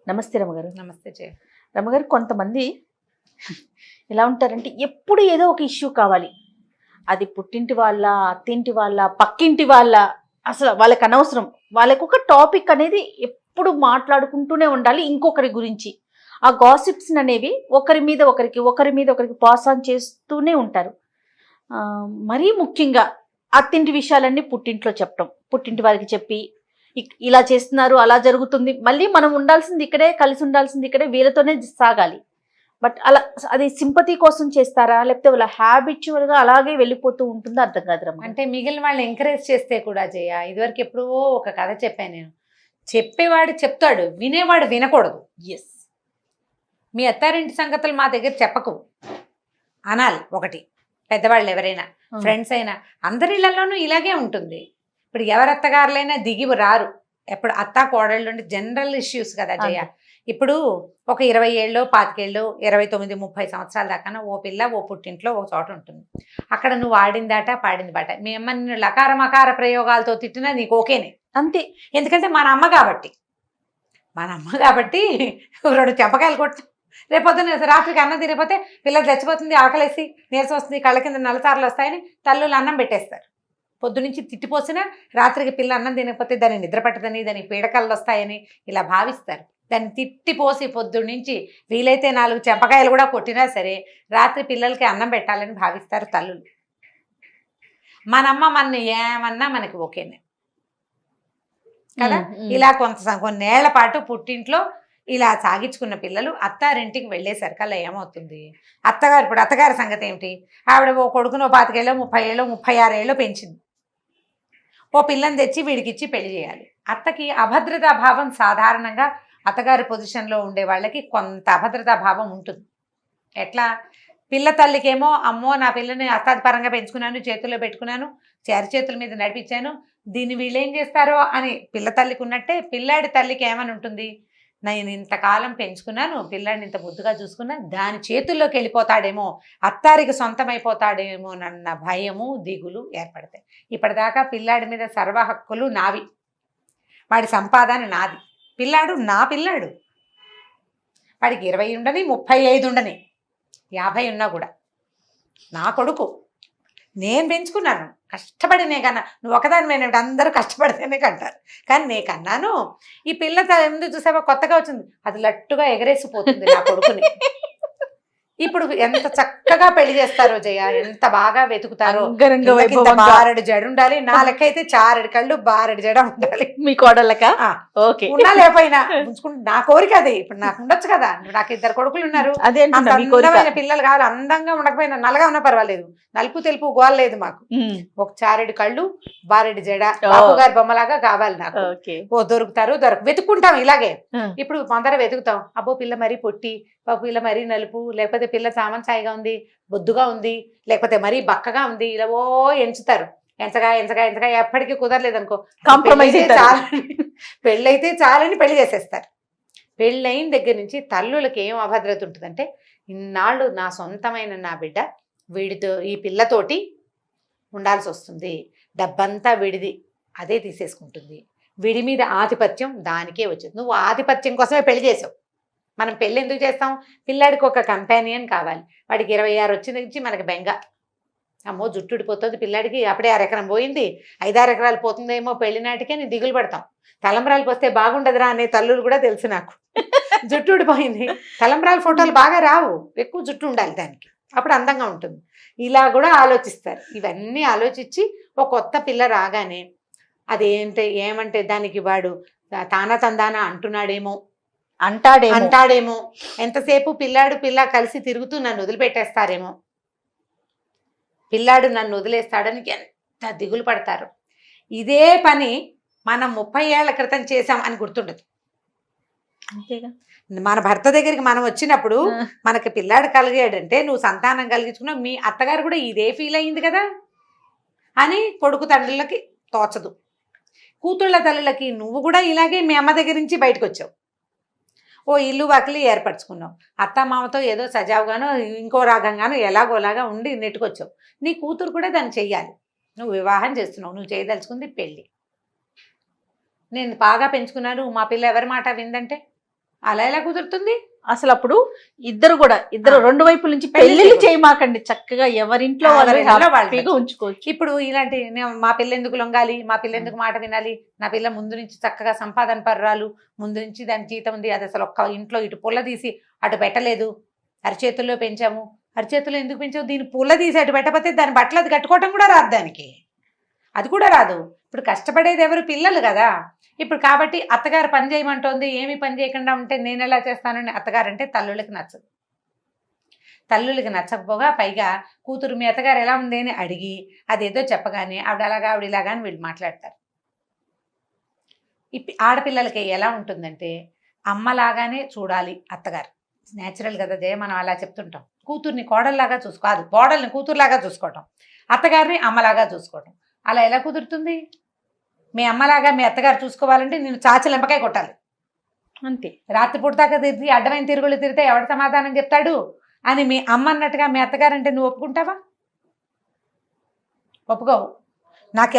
నమస్తే రమగారు. నమస్తే జయ. రమగారు, కొంతమంది ఎలా ఉంటారంటే ఎప్పుడు ఏదో ఒక ఇష్యూ కావాలి. అది పుట్టింటి వాళ్ళ, అత్తింటి వాళ్ళ, పక్కింటి వాళ్ళ, అసలు వాళ్ళకి అనవసరం. వాళ్ళకు ఒక టాపిక్ అనేది ఎప్పుడు మాట్లాడుకుంటూనే ఉండాలి ఇంకొకరి గురించి. ఆ గాసిప్స్ అనేవి ఒకరి మీద ఒకరికి పాస్ ఆన్ చేస్తూనే ఉంటారు. మరీ ముఖ్యంగా అత్తింటి విషయాలన్నీ పుట్టింట్లో చెప్పడం, పుట్టింటి వారికి చెప్పి ఇలా చేస్తున్నారు, అలా జరుగుతుంది, మళ్ళీ మనం ఉండాల్సింది ఇక్కడే, కలిసి ఉండాల్సింది ఇక్కడే, వీళ్ళతోనే సాగాలి. బట్ అలా అది సింపతి కోసం చేస్తారా, లేకపోతే వాళ్ళ హ్యాబిచువల్ గా అలాగే వెళ్ళిపోతూ ఉంటుందో అర్థం కాదు రమ్మ. అంటే మిగిలిన వాళ్ళు ఎంకరేజ్ చేస్తే కూడా జయ, ఇదివరకు ఎప్పుడో ఒక కథ చెప్పాను నేను. చెప్పేవాడు చెప్తాడు, వినేవాడు వినకూడదు. ఎస్. మీ అత్తారింటి సంగతులు మా దగ్గర చెప్పకు అనాలి. ఒకటి, పెద్దవాళ్ళు ఎవరైనా, ఫ్రెండ్స్ అయినా, అందరి ఇళ్లలోనూ ఇలాగే ఉంటుంది. ఇప్పుడు ఎవరు అత్తగారులైనా దిగి రారు. ఎప్పుడు అత్త కోడళ్ళు అంటే జనరల్ ఇష్యూస్ కదా జయ. ఇప్పుడు ఒక 20 ఏళ్ళు, 25 ఏళ్ళు, 29, 30 సంవత్సరాల దాకా ఓ పిల్ల ఓ పుట్టింట్లో ఒక చోట ఉంటుంది. అక్కడ నువ్వు ఆడిందాట పాడింది బాట. మీ అమ్మ నిన్ను లకార మకార ప్రయోగాలతో తిట్టినా నీకు ఓకేనే, అంతే. ఎందుకంటే మన అమ్మ కాబట్టి 2 చెంపకాయలు కొట్టు. రేపొద్దున రాత్రికి అన్నం తినకపోతే పిల్లలు చచ్చిపోతుంది, ఆకలేసి నీరసం వస్తుంది, కళ్ళ కింద నల్లతారులు వస్తాయని తల్లులు అన్నం పెట్టేస్తారు. పొద్దునుంచి తిట్టిపోసినా రాత్రికి పిల్ల అన్నం తినకపోతే దాన్ని నిద్ర పట్టదని, దానికి పీడకళ్ళు వస్తాయని ఇలా భావిస్తారు. దాన్ని తిట్టిపోసి పొద్దున్నుంచి వీలైతే 4 చెంపకాయలు కూడా కొట్టినా సరే రాత్రి పిల్లలకి అన్నం పెట్టాలని భావిస్తారు తల్లులు. మనమ్మ మన ఏమన్నా మనకి ఓకేనే కదా. ఇలా కొన్నేళ్ల పాటు పుట్టింట్లో ఇలా సాగించుకున్న పిల్లలు అత్తారింటికి వెళ్ళేసరికల్లా ఏమవుతుంది, ఇప్పుడు అత్తగారి సంగతి ఏమిటి? ఆవిడ ఓ కొడుకునో 25 ఏళ్ళో 30 ఏళ్ళో 36 ఏళ్ళో పెంచింది. ఓ పిల్లని తెచ్చి వీడికిచ్చి పెళ్లి చేయాలి. అత్తకి అభద్రతా భావం సాధారణంగా అత్తగారి పొజిషన్లో ఉండే వాళ్ళకి కొంత అభద్రతా భావం ఉంటుంది. ఎట్లా? పిల్ల తల్లికేమో అమ్మో నా పిల్లని అత్తాది పరంగా పెంచుకున్నాను, చేతుల్లో పెట్టుకున్నాను, చేతుల మీద నడిపించాను, దీన్ని వీళ్ళు ఏం చేస్తారో అని పిల్ల తల్లికి ఉన్నట్టే పిల్లాడి తల్లికి ఏమని ఉంటుంది, నేను ఇంతకాలం పెంచుకున్నాను, పిల్లాడిని ఇంత ముద్దుగా చూసుకున్నా, దాని చేతుల్లోకి వెళ్ళిపోతాడేమో, అత్తారికి సొంతమైపోతాడేమో అన్న భయము దిగులు ఏర్పడతాయి. ఇప్పటిదాకా పిల్లాడి మీద సర్వ హక్కులు నావి, వాడి సంపాదన నాది, పిల్లాడు నా పిల్లాడు, వాడికి 20 ఉండని 35 ఉండని 50 ఉన్నా కూడా నా కొడుకు, నేను పెంచుకున్నాను, కష్టపడి నే కన్నా. నువ్వు ఒకదాని మీద అందరూ కష్టపడితేనే కంటారు, కానీ నే కన్నాను. ఈ పిల్ల ఎందుకు చూసావా కొత్తగా వచ్చింది, అది లట్టుగా ఎగరేసిపోతుంది నా కొడుకుని. ఇప్పుడు ఎంత చక్కగా పెళ్లి చేస్తారో జయ, ఎంత బాగా వెతుకుతారో. బారెడు జడ ఉండాలి, నా లెక్క అయితే 4 కళ్ళు 6 జడ ఉండాలి. మీ కోడళ్ళక ఉన్నా లేకపోయినా ఉంచుకుంటే నా కోరిక అది. ఇప్పుడు నాకు ఉండొచ్చు కదా, నాకు 2 కొడుకులు ఉన్నారు, అందమైన పిల్లలు కావాలి. అందంగా ఉండకపోయినా నల్లగా ఉన్నా పర్వాలేదు, నలుపు తెలుపు గోల్ లేదు మాకు. ఒక 4 కళ్ళు 6 జడ బాబు గారి బొమ్మలాగా కావాలి నాకు. ఓ దొరుకుతారు, వెతుక్కుంటాం ఇలాగే. ఇప్పుడు కొందర వెతుకుతాం, అబ్బో పిల్ల మరీ పొట్టి, బాబు పిల్ల మరీ నలుపు, లేకపోతే పిల్ల సామంచాయిగా ఉంది, బొద్దుగా ఉంది, లేకపోతే మరీ బక్కగా ఉంది, ఇలా ఓ ఎంచుతారు. ఎంచగా ఎప్పటికీ కుదరలేదు అనుకో, కాంప్రమైజ్ పెళ్ళైతే చాలని పెళ్లి చేసేస్తారు. పెళ్ళైన దగ్గర నుంచి తల్లులకి ఏం అభద్రత ఉంటుందంటే, ఇన్నాళ్ళు నా సొంతమైన నా బిడ్డ వీడితో, ఈ పిల్లతోటి ఉండాల్సి వస్తుంది, డబ్బంతా విడిది, అదే తీసేసుకుంటుంది, విడి మీద ఆధిపత్యం దానికే వచ్చింది. నువ్వు ఆధిపత్యం కోసమే పెళ్లి చేసావు. మనం పెళ్ళి ఎందుకు చేస్తాం? పిల్లాడికి ఒక కంపానియన్ కావాలి. వాడికి 26 వచ్చిన నుంచి మనకి బెంగ, అమ్మో జుట్టు ఊడిపోతుంది పిల్లాడికి, అప్పుడే 1 ఎకరం పోయింది, 5-6 ఎకరాలు పోతుందేమో పెళ్లి నాటికే నేను దిగులు పడతాం. తలంబ్రాలకు వస్తే బాగుండదురా అనే తల్లులు కూడా తెలుసు నాకు. జుట్టు ఊడిపోయింది, తలంబ్రాల ఫోటోలు బాగా రావు, ఎక్కువ జుట్టు ఉండాలి దానికి, అప్పుడు అందంగా ఉంటుంది. ఇలా కూడా ఆలోచిస్తారు. ఇవన్నీ ఆలోచించి ఒక కొత్త పిల్ల రాగానే ఏమంటే దానికి వాడు తానా తందానా అంటాడేమో, ఎంతసేపు పిల్ల కలిసి తిరుగుతూ నన్ను వదిలిపెట్టేస్తారేమో, పిల్లాడు నన్ను వదిలేస్తాడని ఎంత దిగులు పడతారు. ఇదే పని మనం 30 ఏళ్ల క్రితం చేసాం అని గుర్తుండదు. అంతేగా, మన భర్త దగ్గరికి మనం వచ్చినప్పుడు మనకి పిల్లాడు కలిగాడంటే నువ్వు సంతానం కలిగించుకున్నావు, మీ అత్తగారు కూడా ఇదే ఫీల్ అయ్యింది కదా అని కొడుకు తండ్రులకి తోచదు. కూతుళ్ళ తల్లులకి నువ్వు కూడా ఇలాగే మీ అమ్మ దగ్గర నుంచి బయటకు వచ్చావు, ఓ ఇల్లు వాకిలి ఏర్పరచుకున్నావు, అత్తమామతో ఏదో సజావుగానో ఇంకో రాగంగానో ఎలాగోలాగా ఉండి నెట్టుకొచ్చావు. నీ కూతురు కూడా దాన్ని చెయ్యాలి. నువ్వు వివాహం చేస్తున్నావు, నువ్వు చేయదలుచుకుంది పెళ్ళి. నేను బాగా పెంచుకున్నాను, మా పిల్ల ఎవరి మాట విందంటే అలా ఎలా కుదురుతుంది? అసలు అప్పుడు ఇద్దరు రెండు వైపుల నుంచి పెళ్లి పెళ్లిళ్ళు చేయకూడదు. చేయమాకండి, చక్కగా ఎవరింట్లో వాళ్ళు ఎవరింట్లో వాళ్ళు హ్యాపీగా ఉంచుకోవచ్చు. ఇప్పుడు ఇలాంటి మా పిల్ల ఎందుకు లొంగాలి, మా పిల్ల ఎందుకు మాట వినాలి, నా పిల్ల ముందు నుంచి చక్కగా సంపాదన పర్రాలు, ముందు నుంచి దాని జీతం ఉంది, అది అసలు ఒక్క ఇంట్లో ఇటు పుల్ల తీసి అటు పెట్టలేదు, అరిచేతుల్లో పెంచాము. అరిచేతుల్లో ఎందుకు పెంచావు? దీని పుల్ల తీసి అటు పెట్టకపోతే దాని బట్టలు అది కట్టుకోవటం కూడా రాదు దానికి, అది కూడా రాదు. ఇప్పుడు కష్టపడేది ఎవరు? పిల్లలు కదా. ఇప్పుడు కాబట్టి అత్తగారు పని చేయమంటోంది, ఏమి పని చేయకుండా ఉంటే నేను ఎలా చేస్తానని అత్తగారు అంటే తల్లులకి నచ్చదు. తల్లులకి నచ్చకపోగా పైగా కూతురు మీ అత్తగారు ఎలా ఉంది అని అడిగి అదేదో చెప్పగానే ఆవిడ అలాగా ఆవిడ ఇలాగా అని వీళ్ళు మాట్లాడతారు. ఆడపిల్లలకి ఎలా ఉంటుందంటే అమ్మలాగానే చూడాలి అత్తగారు. న్యాచురల్ కదా జయ, మనం అలా చెప్తుంటాం. కూతుర్ని కోడల్లాగా చూసుకోదు, కోడల్ని కూతురులాగా చూసుకోవటం, అత్తగారిని అమ్మలాగా చూసుకోవటం. అలా ఎలా కుదురుతుంది? మీ అమ్మలాగా మీ అత్తగారు చూసుకోవాలంటే నేను చాచి లెంపకాయ కొట్టాలి అంతే. రాత్రిపూట దాకా తిరిగి అడ్డమైన తిరుగులు తిరిగితే ఎవడు సమాధానం చెప్తాడు అని మీ అమ్మ అన్నట్టుగా మీ అత్తగారు అంటే నువ్వు ఒప్పుకుంటావా? ఒప్పుకోవు. నాకు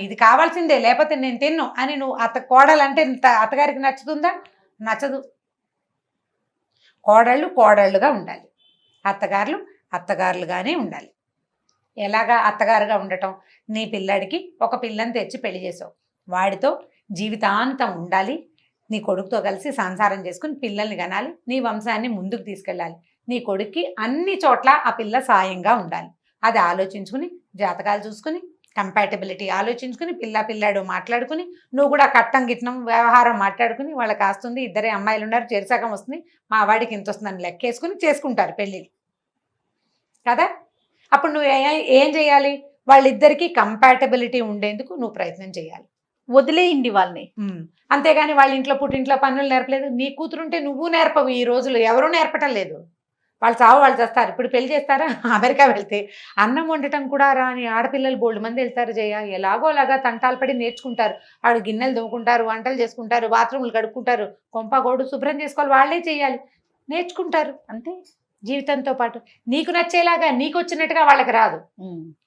ఇది కావాల్సిందే, లేకపోతే నేను తిన్ను అని నువ్వు కోడలంటే అత్తగారికి నచ్చుతుందా? నచ్చదు. కోడళ్ళుగా ఉండాలి, అత్తగారులు అత్తగారులుగానే ఉండాలి. ఎలాగా అత్తగారుగా ఉండటం? నీ పిల్లాడికి ఒక పిల్లని తెచ్చి పెళ్లి చేసావు, వాడితో జీవితాంతం ఉండాలి, నీ కొడుకుతో కలిసి సంసారం చేసుకుని పిల్లల్ని కనాలి, నీ వంశాన్ని ముందుకు తీసుకెళ్ళాలి. నీ కొడుక్కి అన్ని చోట్ల ఆ పిల్ల సాయంగా ఉండాలి. అది ఆలోచించుకుని, జాతకాలు చూసుకుని, కంపాటబిలిటీ ఆలోచించుకుని, పిల్లాడు మాట్లాడుకుని, నువ్వు కూడా కట్టం గిట్నం వ్యవహారం మాట్లాడుకుని, వాళ్ళకి ఆస్తుంది, ఇద్దరే అమ్మాయిలు ఉన్నారు, చెరిసగం వస్తుంది, మా వాడికి ఇంత వస్తుందని లెక్కేసుకుని చేసుకుంటారు పెళ్ళిళ్ళు కదా. అప్పుడు నువ్వు ఏం చేయాలి? వాళ్ళిద్దరికీ కంపాటబిలిటీ ఉండేందుకు నువ్వు ప్రయత్నం చేయాలి. వదిలేయండి వాళ్ళని. అంతేగాని వాళ్ళ ఇంట్లో పుట్టింట్లో పనులు నేర్పలేదు. నీ కూతురుంటే నువ్వు నేర్పవు. ఈ రోజులు ఎవరూ నేర్పటం లేదు. వాళ్ళు చావు వాళ్ళు చేస్తారు. ఇప్పుడు పెళ్లి చేస్తారా? అమెరికా వెళ్తే అన్నం వండటం కూడా రాని ఆడపిల్లలు బోల్డ్ మంది వెళ్తారు జయ. ఎలాగోలాగా తంటాలు పడి నేర్చుకుంటారు. ఆడు గిన్నెలు దువ్వుకుంటారు, వంటలు చేసుకుంటారు, బాత్రూములు కడుక్కుంటారు, కొంపగోడు శుభ్రం చేసుకోవాలి, వాళ్ళే చేయాలి, నేర్చుకుంటారు. అంతే. జీవితంతో పాటు నీకు నచ్చేలాగా నీకు వచ్చినట్టుగా వాళ్ళకి రాదు.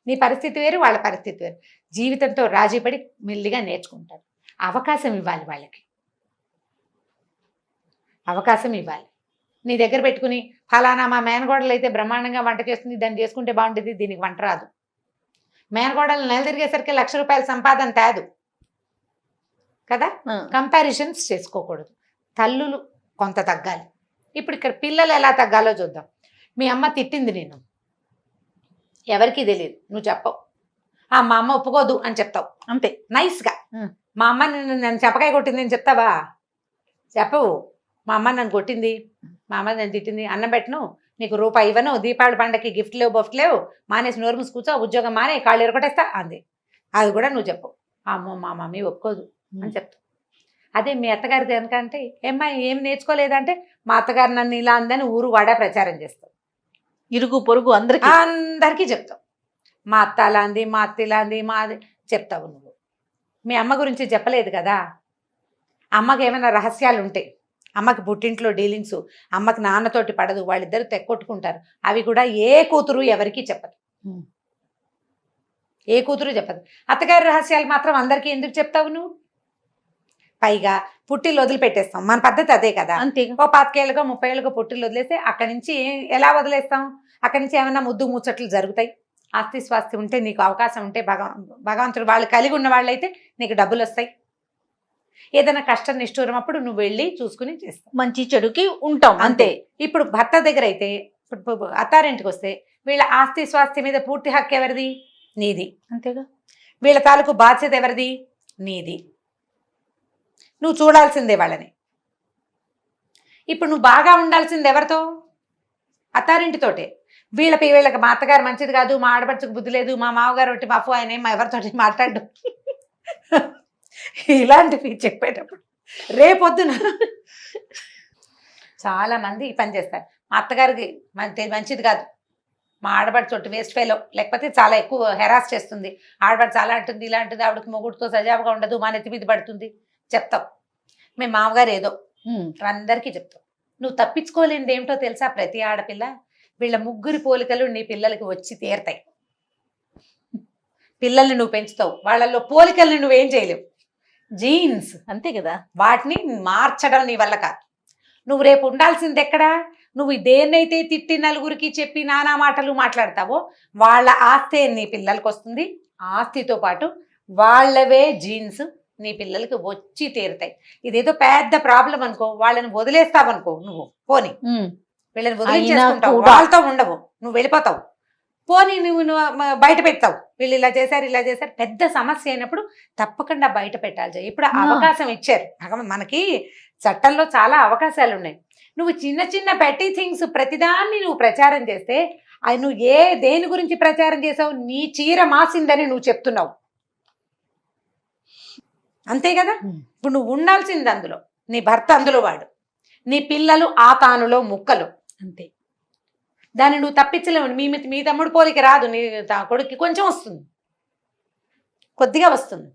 నీ పరిస్థితి వేరు, వాళ్ళ పరిస్థితి వేరు. జీవితంతో రాజీపడి మెల్లిగా నేర్చుకుంటారు. అవకాశం ఇవ్వాలి వాళ్ళకి, అవకాశం ఇవ్వాలి. నీ దగ్గర పెట్టుకుని ఫలానా మా మేనగోడలు అయితే బ్రహ్మాండంగా వంట చేస్తుంది, దాన్ని చేసుకుంటే బాగుంటుంది, దీనికి వంట రాదు. మేనగోడలు నెల తిరిగేసరికి ₹1,00,000 సంపాదన తేదు కదా. కంపారిజన్స్ చేసుకోకూడదు. తల్లులు కొంత తగ్గాలి. ఇప్పుడు ఇక్కడ పిల్లలు ఎలా తగ్గాలో చూద్దాం. మీ అమ్మ తిట్టింది నేను, ఎవరికీ తెలియదు, నువ్వు చెప్పవు. మా అమ్మ ఒప్పుకోదు అని చెప్తావు అంతే నైస్గా. మా అమ్మ నన్ను చెప్పకాయ కొట్టింది అని చెప్తావా? చెప్పవు. మా అమ్మ నన్ను కొట్టింది, మా అమ్మ నన్ను తిట్టింది, అన్నం పెట్టను, నీకు రూపాయి ఇవ్వను, దీపావళి పండగకి గిఫ్ట్ లేవు, బఫ్ట్ లేవు, మానేసి నోరు మూసి కూర్చో, ఉద్యోగం మానే, కాళ్ళు ఎరగొట్టేస్తా అంది. అది కూడా నువ్వు చెప్పవు. అమ్మో మా మమ్మీ ఒప్పుకోదు అని చెప్తావు. అదే మీ అత్తగారిది ఎందుకంటే ఏం నేర్చుకోలేదంటే మా అత్తగారు నన్ను ఇలా అందని ఊరు వాడా ప్రచారం చేస్తావు, ఇరుగు పొరుగు అందరికీ చెప్తావు. మా అత్త అలా అంది, మా అత్త ఇలా అంది, మాది చెప్తావు. నువ్వు మీ అమ్మ గురించి చెప్పలేదు కదా. అమ్మకి ఏమైనా రహస్యాలు ఉంటాయి, అమ్మకి పుట్టింట్లో డీలింగ్స్, అమ్మకి నాన్నతోటి పడదు, వాళ్ళిద్దరు తెక్కొట్టుకుంటారు, అవి కూడా ఏ కూతురు ఎవరికి చెప్పదు, ఏ కూతురు చెప్పదు. అత్తగారి రహస్యాలు మాత్రం అందరికీ ఎందుకు చెప్తావు నువ్వు? పైగా పుట్టిల్లు వదిలిపెట్టేస్తాం, మన పద్ధతి అదే కదా. అంతే. ఓ 25 ఏళ్ళకో 30 ఏళ్ళకో పుట్టిల్లు వదిలేస్తే అక్కడి నుంచి ఎలా వదిలేస్తాం? అక్కడి నుంచి ఏమైనా ముద్దు ముచ్చట్లు జరుగుతాయి. ఆస్తి స్వాస్తి ఉంటే, నీకు అవకాశం ఉంటే, భగవంతుడు వాళ్ళు కలిగి ఉన్న వాళ్ళైతే నీకు డబ్బులు వస్తాయి. ఏదైనా కష్టం నిష్ఠూరం అప్పుడు నువ్వు వెళ్ళి చూసుకుని చేస్తావు, మంచి చెడుకి ఉంటాం అంతే. ఇప్పుడు భర్త దగ్గర అయితే, ఇప్పుడు అత్తారింటికి వస్తే వీళ్ళ ఆస్తి స్వాస్తి మీద పూర్తి హక్కు ఎవరిది? నీది. అంతేగా. వీళ్ళ తాలూకు బాధ్యత ఎవరిది? నీది. నువ్వు చూడాల్సిందే వాళ్ళని. ఇప్పుడు నువ్వు బాగా ఉండాల్సింది ఎవరితో? అత్తారింటితోటే. వీళ్ళకి మా అత్తగారు మంచిది కాదు, మా ఆడపడుచుకు బుద్ధి లేదు, మా మామగారు ఒకటి మఫు, ఆయన మా ఎవరితోటి మాట్లాడు, ఇలాంటివి చెప్పేటప్పుడు రేపొద్దున చాలా మంది ఈ పని చేస్తారు. మా అత్తగారికి మంచిది కాదు, మా ఆడపడుచు వేస్ట్ ఫెలో, లేకపోతే చాలా ఎక్కువ హెరాస్ చేస్తుంది, ఆడపడుచు చాలా అంటుంది, ఇలా అంటుంది, ఆవిడకి మొగుడుతో సజావుగా ఉండదు, మా నెత్తి మీద పడుతుంది చెప్తావు. మీ మామగారు ఏదో అందరికీ చెప్తావు. నువ్వు తప్పించుకోలేనిది ఏమిటో తెలుసా? ప్రతి ఆడపిల్ల వీళ్ళ ముగ్గురి పోలికలు నీ పిల్లలకి వచ్చి తీరతాయి. పిల్లల్ని నువ్వు పెంచుతావు, వాళ్ళల్లో పోలికల్ని నువ్వేం చేయలేవు, జీన్స్ అంతే కదా. వాటిని మార్చడం నీ వల్ల కాదు. నువ్వు రేపు ఉండాల్సింది ఎక్కడా? నువ్వు దేన్నైతే తిట్టి నలుగురికి చెప్పి నానా మాటలు మాట్లాడతావో వాళ్ళ ఆస్తే నీ పిల్లలకి వస్తుంది. ఆస్తితో పాటు వాళ్ళవే జీన్స్ నీ పిల్లలకి వచ్చి తీరుతాయి. ఇదేదో పెద్ద ప్రాబ్లం అనుకో, వాళ్ళని వదిలేస్తావనుకో నువ్వు, పోని వీళ్ళని వదిలేసుకుంటావు, వాళ్ళతో ఉండవు, నువ్వు వెళ్ళిపోతావు, పోనీ నువ్వు బయట పెడతావు, వీళ్ళు ఇలా చేశారు ఇలా చేశారు, పెద్ద సమస్య అయినప్పుడు తప్పకుండా బయట పెట్టాలి. ఇప్పుడు అవకాశం ఇచ్చారు మనకి, చట్టంలో చాలా అవకాశాలు ఉన్నాయి. నువ్వు చిన్న చిన్న పెట్టి థింగ్స్ ప్రతిదాన్ని నువ్వు ప్రచారం చేస్తే, అది నువ్వు దేని గురించి ప్రచారం చేసావు? నీ చీర మాసిందని నువ్వు చెప్తున్నావు, అంతే కదా. ఇప్పుడు నువ్వు ఉండాల్సింది అందులో, నీ భర్త అందులో వాడు, నీ పిల్లలు ఆ తానులో ముక్కలు, అంతే. దాన్ని నువ్వు తప్పించలేవు. మీ తమ్ముడు పోలిక రాదు, నీ కొడుక్కి కొంచెం వస్తుంది, కొద్దిగా వస్తుంది.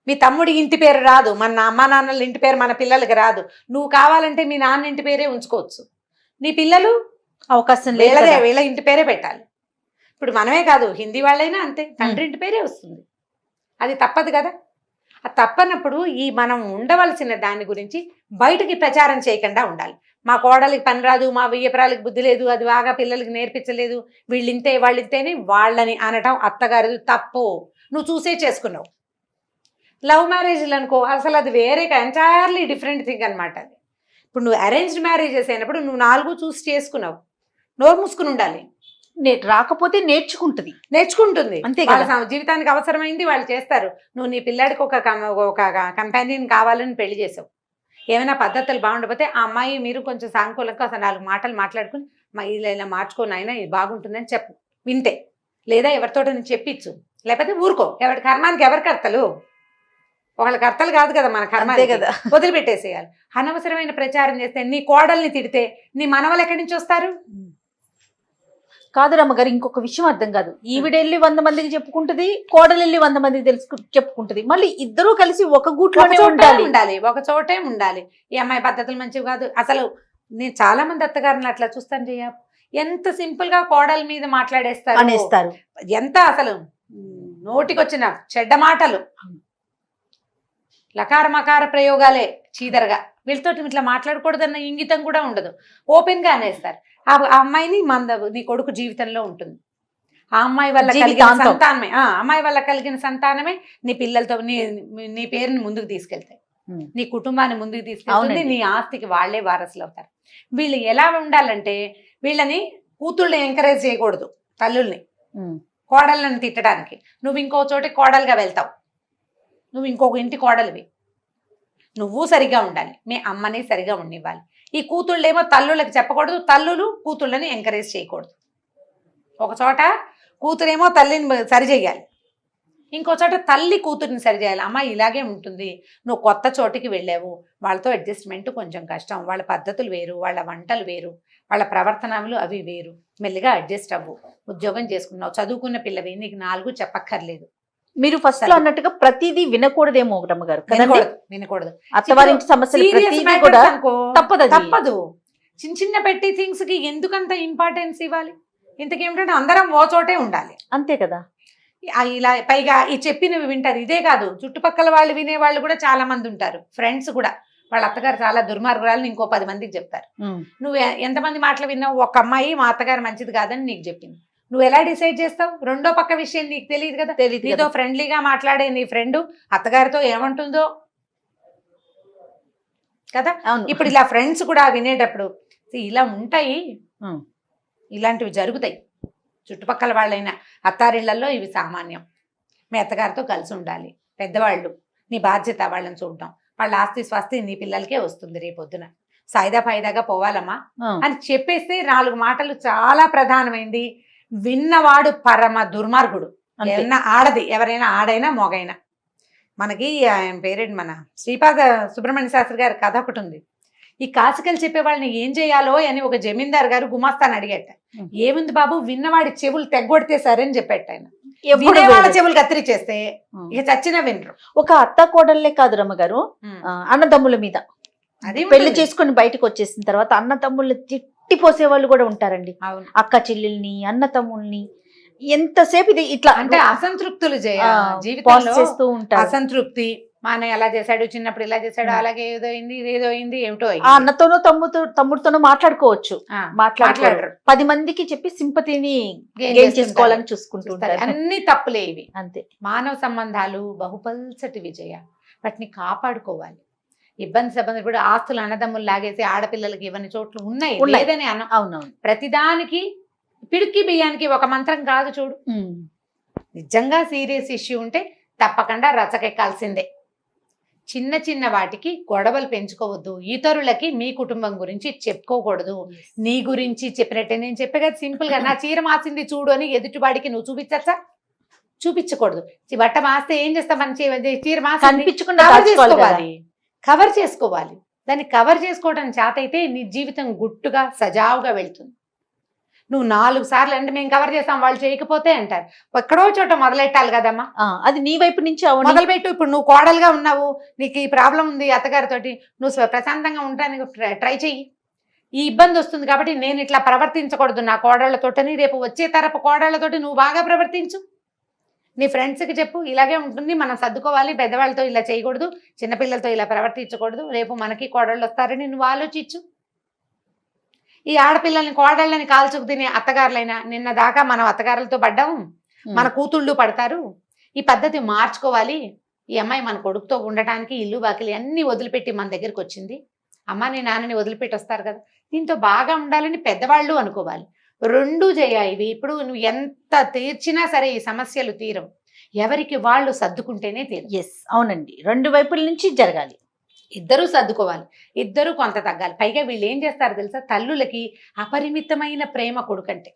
మీ తమ్ముడి ఇంటి పేరు రాదు, మన అమ్మ నాన్నల ఇంటి పేరు మన పిల్లలకి రాదు. నువ్వు కావాలంటే మీ నాన్న ఇంటి పేరే ఉంచుకోవచ్చు, నీ పిల్లలు అవకాశం వీళ్ళ ఇంటి పేరే పెట్టాలి. ఇప్పుడు మనమే కాదు, హిందీ వాళ్ళైనా అంతే, తండ్రి ఇంటి పేరే వస్తుంది. అది తప్పదు కదా. అది తప్పనప్పుడు మనం ఉండవలసిన దాని గురించి బయటికి ప్రచారం చేయకుండా ఉండాలి. మా కోడలికి పని రాదు, మా వియ్యపురాలకి బుద్ధి లేదు, అది బాగా పిల్లలకి నేర్పించలేదు, వీళ్ళింతే వాళ్ళింతేనే వాళ్ళని అనటం అత్తగారిది తప్పు. నువ్వు చూసే చేసుకున్నావు. లవ్ మ్యారేజ్లు అనుకో, అసలు అది వేరే ఎంటైర్లీ డిఫరెంట్ థింగ్ అనమాట. అది ఇప్పుడు నువ్వు అరేంజ్డ్ మ్యారేజెస్ అయినప్పుడు నువ్వు 4 చూసి చేసుకున్నావు, నోరు మూసుకుని ఉండాలి. రాకపోతే నేర్చుకుంటుంది, అంతే కదా. జీవితానికి అవసరమైంది వాళ్ళు చేస్తారు. నువ్వు నీ పిల్లాడికి ఒక కంపానియన్ కావాలని పెళ్లి చేసావు, ఏమైనా పద్ధతులు బాగుండకపోతే ఆ అమ్మాయి మీరు కొంచెం సానుకూలంగా అసలు 4 మాటలు మాట్లాడుకుని ఇలా మార్చుకొని అయినా ఇది బాగుంటుందని చెప్పు, వింటే. లేదా ఎవరితో చెప్పించు, లేకపోతే ఊరుకో. ఎవరి కర్మానికి ఎవరి కర్తలు? ఒకళ్ళ కర్తలు కాదు కదా మన కర్మానికి కదా, వదిలిపెట్టేసేయాలి. అనవసరమైన ప్రచారం చేస్తే, నీ కోడల్ని తిడితే నీ మనవలు ఎక్కడి నుంచి వస్తారు? కాదు రమ్మగారు, ఇంకొక విషయం అర్థం కాదు. ఈవిడెళ్ళి 100 మందికి చెప్పుకుంటది, కోడలెళ్ళి 100 మందికి చెప్పుకుంటది, మళ్ళీ ఇద్దరూ కలిసి ఒక గూట్లోనే ఉండాలి, ఒక చోటే ఉండాలి. ఈ అమ్మాయి పద్ధతులు మంచివి కాదు. అసలు నేను చాలా మంది అత్తగారిని అట్లా చూస్తాను చెయ్య, ఎంత సింపుల్ గా కోడల మీద మాట్లాడేస్తారు అనేస్తారు. ఎంత అసలు నోటికొచ్చిన చెడ్డ మాటలు, లకార మకార ప్రయోగాలే చీదరగా. వీళ్ళతో ఇట్లా మాట్లాడకూడదన్న ఇంగితం కూడా ఉండదు, ఓపెన్ గా అనేస్తారు. ఆ అమ్మాయిని నీ కొడుకు జీవితంలో ఉంటుంది. ఆ అమ్మాయి వల్ల కలిగిన సంతానమే, అమ్మాయి వల్ల కలిగిన సంతానమే నీ పిల్లలతో నీ పేరుని ముందుకు తీసుకెళ్తాయి, నీ కుటుంబాన్ని ముందుకు తీసుకెళ్తుంది, నీ ఆస్తికి వాళ్లే వారసులు అవుతారు. వీళ్ళు ఎలా ఉండాలంటే, వీళ్ళని కూతుళ్ళని ఎంకరేజ్ చేయకూడదు, తల్లుల్ని కోడళ్ళని తిట్టడానికి. నువ్వు ఇంకో చోటి కోడలుగా వెళ్తావు, నువ్వు ఇంకొక ఇంటి కోడలివి, నువ్వు సరిగా ఉండాలి, మీ అమ్మని సరిగా ఉండివ్వాలి. ఈ కూతుళ్ళేమో తల్లుళ్ళకి చెప్పకూడదు, తల్లులు కూతుళ్ళని ఎంకరేజ్ చేయకూడదు. ఒక చోట కూతురేమో తల్లిని సరిచేయాలి, ఇంకో చోట తల్లి కూతురిని సరిచేయాలి. అమ్మ ఇలాగే ఉంటుంది, నువ్వు కొత్త చోటికి వెళ్ళావు, వాళ్ళతో అడ్జస్ట్మెంట్ కొంచెం కష్టం, వాళ్ళ పద్ధతులు వేరు, వాళ్ళ వంటలు వేరు, వాళ్ళ ప్రవర్తనలు అవి వేరు, మెల్లిగా అడ్జస్ట్ అవ్వు. ఉద్యోగం చేసుకున్నావు, చదువుకున్న పిల్లవి, నీకు 4 చెప్పక్కర్లేదు. మీరు ఫస్ట్ లో అన్నట్టుగా ప్రతిదీ వినకూడదేమో రమ్మగారు, వినకూడదు. అత్తవారింటి సమస్యలు తప్పదు. చిన్న చిన్న పెట్టి థింగ్స్ కి ఎందుకంత ఇంపార్టెన్స్ ఇవ్వాలి? ఇంతకేమిటంటే అందరం ఓ చోటే ఉండాలి, అంతే కదా. ఇలా పైగా ఈ చెప్పినవి వింటారు. ఇదే కాదు, చుట్టుపక్కల వాళ్ళు వినేవాళ్ళు కూడా చాలా మంది ఉంటారు, ఫ్రెండ్స్ కూడా. వాళ్ళ అత్తగారు చాలా దుర్మార్గురాలని ఇంకో 10 మందికి చెప్తారు. నువ్వు ఎంతమంది మాటలు విన్నావు? ఒక అమ్మాయి మా అత్తగారు మంచిది కాదని నీకు చెప్పింది, నువ్వు ఎలా డిసైడ్ చేస్తావు? రెండో పక్క విషయం నీకు తెలియదు కదా. నీతో ఫ్రెండ్లీగా మాట్లాడే నీ ఫ్రెండ్ అత్తగారితో ఏమంటుందో కదా. ఇప్పుడు ఇలా ఫ్రెండ్స్ కూడా వినేటప్పుడు ఇలా ఉంటాయి, ఇలాంటివి జరుగుతాయి. చుట్టుపక్కల వాళ్ళైనా అత్తారిళ్లలో ఇవి సామాన్యం. మీ అత్తగారితో కలిసి ఉండాలి, పెద్దవాళ్ళు, నీ బాధ్యత వాళ్ళని చూడడం. వాళ్ళ ఆస్తి స్వస్తి నీ పిల్లలకే వస్తుంది రేపొద్దున. సాయిదా ఫాయిదాగా పోవాలమ్మా అని చెప్పేస్తే 4 మాటలు చాలా ప్రధానమైంది. విన్నవాడు పరమ దుర్మార్గుడు. ఎవరైనా ఆడైనా మొగైనా. మనకి ఆయన పేరేంటి, మన శ్రీపాద సుబ్రహ్మణ్య శాస్త్రి గారి కథ ఒకటి ఉంది. ఈ కాసికలు చెప్పే వాళ్ళని ఏం చేయాలో అని ఒక జమీందార్ గారు గుమాస్తాను అడిగేట. ఏముంది బాబు, విన్నవాడి చెవులు తెగ్గొడితే సరే అని చెప్పేట ఆయన. వాళ్ళ చెవులు కత్తిరిచేస్తే ఇక చచ్చినా వినరు. ఒక అత్త కోడళ్లే కాదు రమ్మగారు, అన్నదమ్ముల మీద అది పెళ్లి చేసుకుని బయటకు వచ్చేసిన తర్వాత అన్నదమ్ములు తిట్టిపోసే వాళ్ళు కూడా ఉంటారండి. అక్క చెల్లెల్ని, అన్న తమ్ముల్ని ఎంతసేపు ఇది ఇట్లా అంటే అసంతృప్తులు జీవితంలో చేస్తూ ఉంటారు. అసంతృప్తి, మా అన్నయ్య ఎలా చేశాడు, చిన్నప్పుడు ఇలా చేశాడు, అలాగే ఏదో అయింది, ఇదేదో అయింది, ఏమిటో ఆ అయింది. అన్నతోనో తమ్ముడితోనో మాట్లాడుకోవచ్చు, ఆ, మాట్లాడరు. మాట్లాడరు. 10 మందికి చెప్పి సింపతిని Gain గెయిన్ చేసుకోవాలని చూసుకుంటుంటారు. అన్ని తప్పులే ఇవి. అంతే. మానవ సంబంధాలు బహుపల్సటి విజయ, వాటిని కాపాడుకోవాలి. ఇబ్బంది ఇప్పుడు ఆస్తులు అన్నదమ్ములు లాగేసి ఆడపిల్లలకి ఇవన్నీ చోట్లు ఉన్నాయి, లేదని అన్న. అవునవును. ప్రతిదానికి పిడికి బియ్యానికి ఒక మంత్రం కాదు చూడు. నిజంగా సీరియస్ ఇష్యూ ఉంటే తప్పకుండా రచకెక్కాల్సిందే. చిన్న చిన్న వాటికి గొడవలు పెంచుకోవద్దు. ఇతరులకి మీ కుటుంబం గురించి చెప్పుకోకూడదు. నీ గురించి చెప్పినట్టే నేను చెప్పే కదా సింపుల్ గా, నా చీర మాసింది చూడు అని ఎదుటివాడికి నువ్వు చూపించచ్చా? చూపించకూడదు. బట్ట మాస్తే ఏం చేస్తాం, మన చీర మాసి కనిపించకుండా కవర్ చేసుకోవాలి. కవర్ చేసుకోవాలి. దాన్ని కవర్ చేసుకోవడం చేత అయితే నీ జీవితం గుట్టుగా సజావుగా వెళ్తుంది. నువ్వు 4 సార్లు అంటే మేము కవర్ చేస్తాం, వాళ్ళు చేయకపోతే అంటారు. ఎక్కడో చోట మొదలెట్టాలి కదమ్మా. అది నీ వైపు నుంచి మొదలుపెట్టు. ఇప్పుడు నువ్వు కోడలుగా ఉన్నావు, నీకు ఈ ప్రాబ్లం ఉంది అత్తగారితోటి, నువ్వు ప్రశాంతంగా ఉండడానికి ట్రై చెయ్యి. ఈ ఇబ్బంది వస్తుంది కాబట్టి నేను ఇట్లా ప్రవర్తించకూడదు నా కోడళ్లతోటని, రేపు వచ్చే తరపు కోడళ్లతోటి నువ్వు బాగా ప్రవర్తించు. నీ ఫ్రెండ్స్కి చెప్పు, ఇలాగే ఉంటుంది, మనం సర్దుకోవాలి, పెద్దవాళ్ళతో ఇలా చేయకూడదు, చిన్నపిల్లలతో ఇలా ప్రవర్తించకూడదు, రేపు మనకి కోడళ్ళు వస్తారని నువ్వు ఆలోచించు. ఈ ఆడపిల్లల్ని కోడళ్ళని కాల్చుకు తినే అత్తగారులైనా, నిన్న దాకా మనం అత్తగారులతో పడ్డాము, మన కూతుళ్ళు పడతారు. ఈ పద్ధతి మార్చుకోవాలి. ఈ అమ్మాయి మన కొడుకుతో ఉండటానికి ఇల్లు బాకిలి అన్ని వదిలిపెట్టి మన దగ్గరికి వచ్చింది. అమ్మ నీ నాన్నని వదిలిపెట్టి వస్తారు కదా, దీంతో బాగా ఉండాలని పెద్దవాళ్ళు అనుకోవాలి. 2 జయ ఇవి. ఇప్పుడు నువ్వు ఎంత తీర్చినా సరే ఈ సమస్యలు తీరవు. ఎవరికి వాళ్ళు సర్దుకుంటేనే తీరు. అవునండి, 2 వైపుల నుంచి జరగాలి. ఇద్దరూ సర్దుకోవాలి, ఇద్దరూ కొంత తగ్గాలి. పైగా వీళ్ళు ఏం చేస్తారు తెలుసా, తల్లులకి అపరిమితమైన ప్రేమ కొడుకంటే,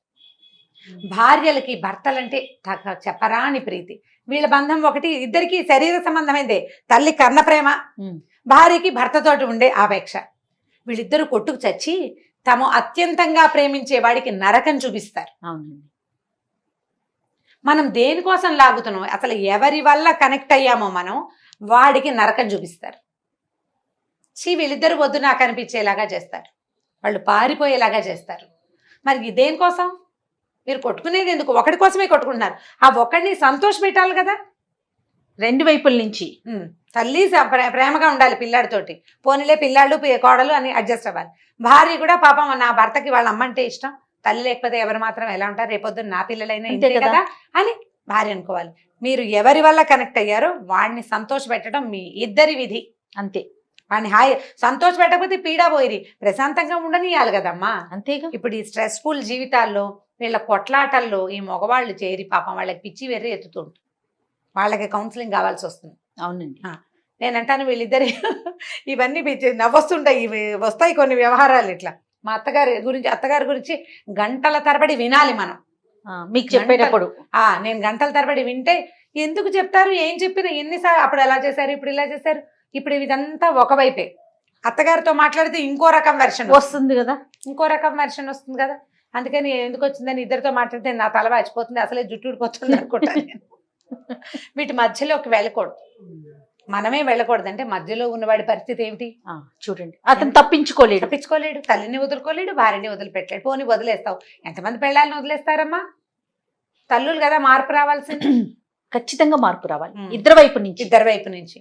భార్యలకి భర్తలంటే చెప్పరాని ప్రీతి. వీళ్ళ బంధం ఒకటి, ఇద్దరికి శరీర సంబంధమైందే. తల్లి కర్ణ ప్రేమ, భార్యకి భర్తతోటి ఉండే ఆపేక్ష. వీళ్ళిద్దరూ కొట్టుకు చచ్చి తాము అత్యంతంగా ప్రేమించే వాడికి నరకం చూపిస్తారు. అవునండి. మనం దేనికోసం లాగుతున్నాం, అసలు ఎవరి వల్ల కనెక్ట్ అయ్యామో మనం, వాడికి నరకం చూపిస్తారు. వీళ్ళిద్దరు వద్దు నాకు అనిపించేలాగా చేస్తారు, వాళ్ళు పారిపోయేలాగా చేస్తారు. మరి దేనికోసం మీరు కొట్టుకునేది ఎందుకు? ఒకటి కోసమే కొట్టుకుంటున్నారు. ఆ ఒకడిని సంతోష పెట్టాలి కదా. 2 వైపుల నుంచి తల్లి ప్రేమగా ఉండాలి పిల్లాడితోటి, పోనీలే పిల్లాళ్ళు కోడలు అని అడ్జస్ట్ అవ్వాలి. భార్య కూడా పాపం నా భర్తకి వాళ్ళ అమ్మ అంటే ఇష్టం, తల్లి లేకపోతే ఎవరు మాత్రం ఎలా ఉంటారు, రేపొద్దున నా పిల్లలైనా ఇంతే కదా అని భార్య అనుకోవాలి. మీరు ఎవరి వల్ల కనెక్ట్ అయ్యారో వాడిని సంతోష పెట్టడం మీ ఇద్దరి విధి. అంతే. వాడిని హాయి సంతోష పెట్టకపోతే పీడా పోయిరి, ప్రశాంతంగా ఉండనియాలి కదమ్మా. అంతేగా. ఇప్పుడు ఈ స్ట్రెస్ఫుల్ జీవితాల్లో వీళ్ళ కొట్లాటల్లో ఈ మగవాళ్ళు చేరి పాపం వాళ్ళకి పిచ్చి వెర్రి ఎత్తుతుంటారు, వాళ్ళకి కౌన్సిలింగ్ కావాల్సి వస్తుంది. అవునండి. నేనంటాను వీళ్ళిద్దరి ఇవన్నీ నవ్వొస్తుంటాయి, ఇవి వస్తాయి కొన్ని వ్యవహారాలు ఇట్లా. మా అత్తగారి గురించి గంటల తరబడి వినాలి మనం. మీకు చెప్పేటప్పుడు నేను గంటల తరబడి వింటే, ఎందుకు చెప్తారు, ఏం చెప్పినా, ఎన్నిసార్లు అప్పుడు ఎలా చేశారు, ఇప్పుడు ఇలా చేశారు, ఇప్పుడు ఇదంతా ఒకవైపే. అత్తగారితో మాట్లాడితే ఇంకో రకం వెర్షన్ వస్తుంది కదా, ఇంకో రకం వెర్షన్ వస్తుంది కదా. అందుకని ఎందుకు వచ్చిందని ఇద్దరితో మాట్లాడితే నా తల వాచిపోతుంది, అసలే జుట్టు ఊడిపోతుంది అనుకుంటాను నేను. వీటి మధ్యలోకి వెళ్ళకూడదు, మనమే వెళ్ళకూడదు. అంటే మధ్యలో ఉన్నవాడి పరిస్థితి ఏమిటి చూడండి, అతను తప్పించుకోలేడు, తల్లిని వదులుకోలేడు, భార్యని వదిలిపెట్టలేడు. పోనీ వదిలేస్తావు, ఎంతమంది పెళ్ళాలని వదిలేస్తారమ్మా? తల్లులు కదా, మార్పు రావాల్సింది. ఖచ్చితంగా మార్పు రావాలి ఇద్దరి వైపు నుంచి.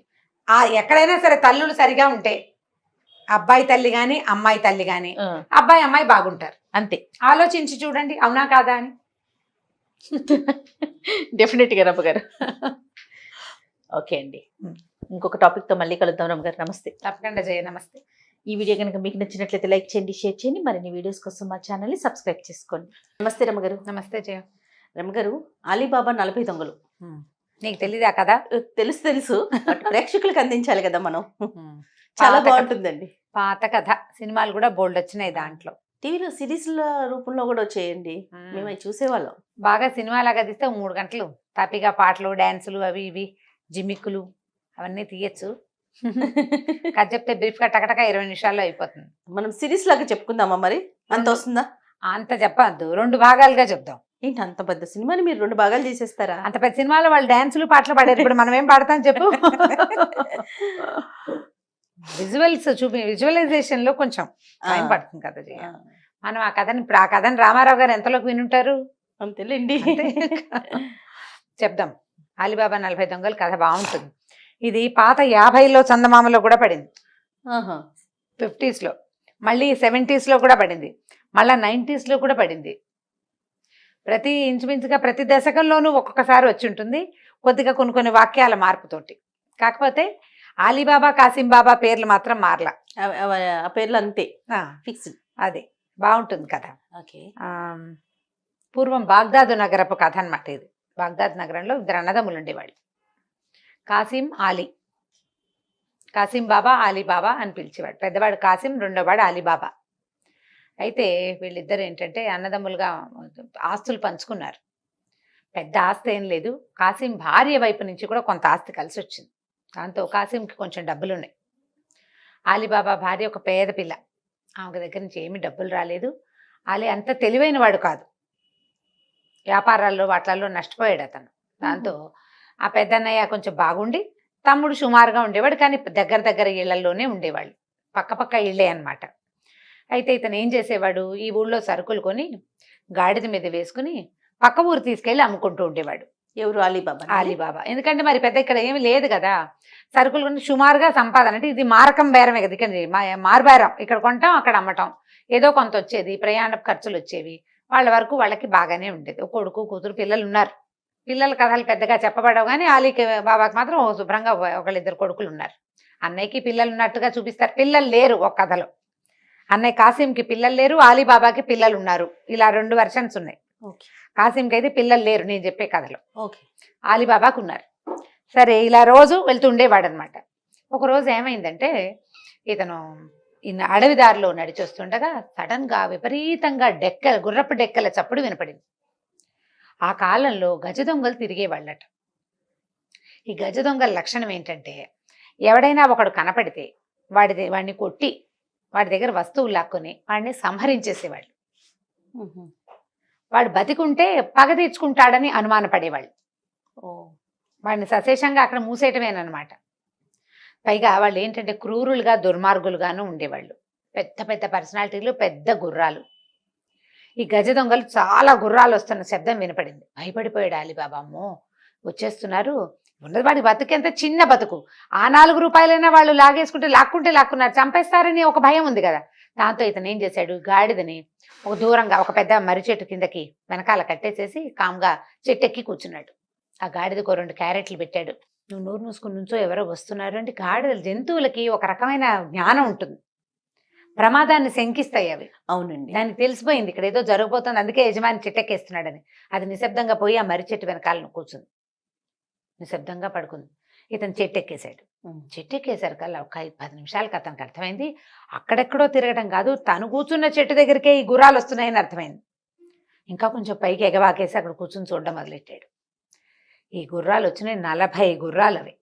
ఎక్కడైనా సరే తల్లులు సరిగా ఉంటే, అబ్బాయి తల్లి గాని అమ్మాయి తల్లి గాని, అబ్బాయి అమ్మాయి బాగుంటారు. అంతే. ఆలోచించి చూడండి, అవునా కాదా అని. డెఫినెట్ గా రమ్మగారు. ఓకే అండి, ఇంకొక టాపిక్ తో మళ్ళీ కలుద్దాం. రమ్మగారు నమస్తే. తప్పకుండా జయ, నమస్తే. ఈ వీడియో కనుక మీకు నచ్చినట్లయితే లైక్ చేయండి, షేర్ చేయండి, మరిన్ని వీడియోస్ కోసం మా ఛానల్ ని సబ్స్క్రైబ్ చేసుకోండి. నమస్తే రమ్మగారు. నమస్తే జయ. రమ్మగారు, అలీబాబా 40 దొంగలు నీకు తెలీదా కదా? తెలుసు, ప్రేక్షకులకు అందించాలి కదా మనం. చాలా బాగుంటుందండి. పాత కథ సినిమాలు కూడా బోల్డ్ వచ్చినాయి దాంట్లో. టీవీలో సిరీస్ల రూపంలో కూడా వచ్చేయండి, మేము అవి చూసేవాళ్ళం. బాగా సినిమా లాగా తీస్తే 3 గంటలు తాపిగా పాటలు, డాన్సులు, అవి ఇవి జిమ్మిక్కులు అవన్నీ తీయచ్చు. కథ చెప్తే బ్రీఫ్ గా టకటక 20 నిమిషాల్లో అయిపోతుంది. మనం సిరీస్ లాగా చెప్పుకుందామా మరి? అంత వస్తుందా? అంత చెప్పద్దు, 2 భాగాలుగా చెప్దాం. ఏంటి అంత పెద్ద సినిమాని మీరు 2 భాగాలు చేసేస్తారా? అంత పెద్ద సినిమాలో వాళ్ళు డాన్సులు పాటలు పాడారు, ఇప్పుడు మనం ఏం పాడతాం చెప్పు. విజువలైజేషన్ లో కొంచెం టైం పడుతుంది కదా జయ. మనం ఆ కథని రామారావు గారు ఎంతలోకి వినుంటారు? అంతేలేండి. చెప్దాం. అలీబాబా 40 దొంగలు కథ బాగుంటుంది. ఇది పాత 50లో చందమామలో కూడా పడింది, ఆహా. 50స్లో, మళ్ళీ 70స్లో కూడా పడింది, మళ్ళీ 90స్లో కూడా పడింది. ఇంచుమించుగా ప్రతి దశకంలోనూ ఒక్కొక్కసారి వచ్చి ఉంటుంది, కొద్దిగా కొన్ని వాక్యాల మార్పుతోటి. కాకపోతే అలీబాబా కాసిం బాబా పేర్లు మాత్రం మారలా. ఆ పేర్లు అంతే ఫిక్స్డ్. అది బాగుంటుంది కథ. ఓకే. పూర్వం బాగ్దాదు నగరపు కథ అనమాట ఇది. బాగ్దాద్ నగరంలో 2 అన్నదమ్ములు ఉండేవాళ్ళు, కాసిం ఆలీ. కాసిం బాబా అలీబాబా అని పిలిచేవాడు. పెద్దవాడు కాసిం, రెండోవాడు అలీబాబా. అయితే వీళ్ళిద్దరు ఏంటంటే అన్నదమ్ములుగా ఆస్తులు పంచుకున్నారు. పెద్ద ఆస్తి ఏం లేదు, కాసిం భార్య వైపు నుంచి కూడా కొంత ఆస్తి కలిసి వచ్చింది. దాంతో కాసింకి కొంచెం డబ్బులు ఉన్నాయి. అలీబాబా భార్య ఒక పేద పిల్ల, ఆమె దగ్గర నుంచి ఏమీ డబ్బులు రాలేదు. అలీ అంత తెలివైన వాడు కాదు, వ్యాపారాల్లో వాటిల్లో నష్టపోయాడు అతను. దాంతో ఆ పెద్దన్నయ్య కొంచెం బాగుండి, తమ్ముడు సుమారుగా ఉండేవాడు, కానీ దగ్గర ఇళ్లలోనే ఉండేవాళ్ళు, పక్క ఇళ్ళే అన్నమాట. అయితే ఇతను ఏం చేసేవాడు, ఈ ఊళ్ళో సరుకులు కొని గాడిద మీద వేసుకుని పక్క ఊరు తీసుకెళ్ళి అమ్ముకుంటూ ఉండేవాడు. ఎవరు? అలీబాబా. అలీబాబా. ఎందుకంటే మరి పెద్ద ఇక్కడ ఏమి లేదు కదా, సరుకులు కొని సుమారుగా సంపాదన. అంటే ఇది మారకం బేరమే కదా, ఇక్కడ మారుబేరం, ఇక్కడ కొంటాం అక్కడ అమ్మటం, ఏదో కొంత వచ్చేది, ప్రయాణ ఖర్చులు వచ్చేవి. వాళ్ళ వరకు వాళ్ళకి బాగానే ఉండేది. ఒక కొడుకు కూతురు పిల్లలు ఉన్నారు. పిల్లల కథలు పెద్దగా చెప్పబడవు, కానీ అలీకి బాబాకి మాత్రం శుభ్రంగా 1-2 కొడుకులు ఉన్నారు. అన్నయ్యకి పిల్లలు ఉన్నట్టుగా చూపిస్తారు, పిల్లలు లేరు ఒక కథలో. అన్నయ్య కాసింకి పిల్లలు లేరు, అలీబాబాకి పిల్లలు ఉన్నారు. ఇలా 2 వెర్షన్స్ ఉన్నాయి. కాసింకి అయితే పిల్లలు లేరు నేను చెప్పే కథలో, అలీబాబాకు ఉన్నారు. సరే, ఇలా రోజు వెళ్తూ ఉండేవాడు అనమాట. ఒకరోజు ఏమైందంటే, ఇతను అడవిదారిలో నడిచొస్తుండగా సడన్గా విపరీతంగా గుర్రపు డెక్కల చప్పుడు వినపడింది. ఆ కాలంలో గజ దొంగలు తిరిగేవాళ్ళట. ఈ గజ దొంగల లక్షణం ఏంటంటే, ఎవడైనా ఒకడు కనపడితే వాడిని కొట్టి వాడి దగ్గర వస్తువులు లాక్కొని వాడిని సంహరించేసేవాళ్ళు. వాడు బతికుంటే పగ తీర్చుకుంటాడని అనుమానపడేవాళ్ళు. వాడిని సశేషంగా అక్కడ మూసేయటమేనమాట. పైగా వాళ్ళు ఏంటంటే క్రూరులుగా దుర్మార్గులుగాను ఉండేవాళ్ళు. పెద్ద పర్సనాలిటీలు, పెద్ద గుర్రాలు. ఈ గజ దొంగలు చాలా గుర్రాలు వస్తున్న శబ్దం వినపడింది. భయపడిపోయాడు అలీబాబా. అమ్మో, వచ్చేస్తున్నారు, ఉన్నది వాడి బతుకెంత చిన్న బతుకు, ఆ 4 రూపాయలైనా వాళ్ళు లాక్కున్నారు, చంపేస్తారని ఒక భయం ఉంది కదా. దాంతో ఇతను ఏం చేశాడు, గాడిదని ఒక దూరంగా ఒక పెద్ద మర్రి చెట్టు కిందకి వెనకాల కట్టేసేసి కామ్గా చెట్టెక్కి కూర్చున్నాడు. ఆ గాడిదకు 2 క్యారెట్లు పెట్టాడు. నువ్వు నోరు మూసుకుని నుంచో, ఎవరో వస్తున్నారు అంటే. జంతువులకి ఒక రకమైన జ్ఞానం ఉంటుంది, ప్రమాదాన్ని శంకిస్తాయి అవి. అవునండి. దానికి తెలిసిపోయింది ఇక్కడ ఏదో జరగబోతుంది, అందుకే యజమాని చెట్టెక్కేస్తున్నాడని. అది నిశ్శబ్దంగా పోయి ఆ మర్రి చెట్టు వెనకాలను కూర్చుంది, నిశ్శబ్దంగా పడుకుంది. ఇతను చెట్టెక్కేశాడు. చెట్టెక్కేసరికల్లా ఒక 10 నిమిషాలకు అతనికి అర్థమైంది, అక్కడెక్కడో తిరగడం కాదు, తను కూర్చున్న చెట్టు దగ్గరికే ఈ గుర్రాలు వస్తున్నాయని అర్థమైంది. ఇంకా కొంచెం పైకి ఎగవాకేసి అక్కడ కూర్చుని చూడడం మొదలెట్టాడు. ఈ గుర్రాలు వచ్చినాయి, 40 గుర్రాలు. అవి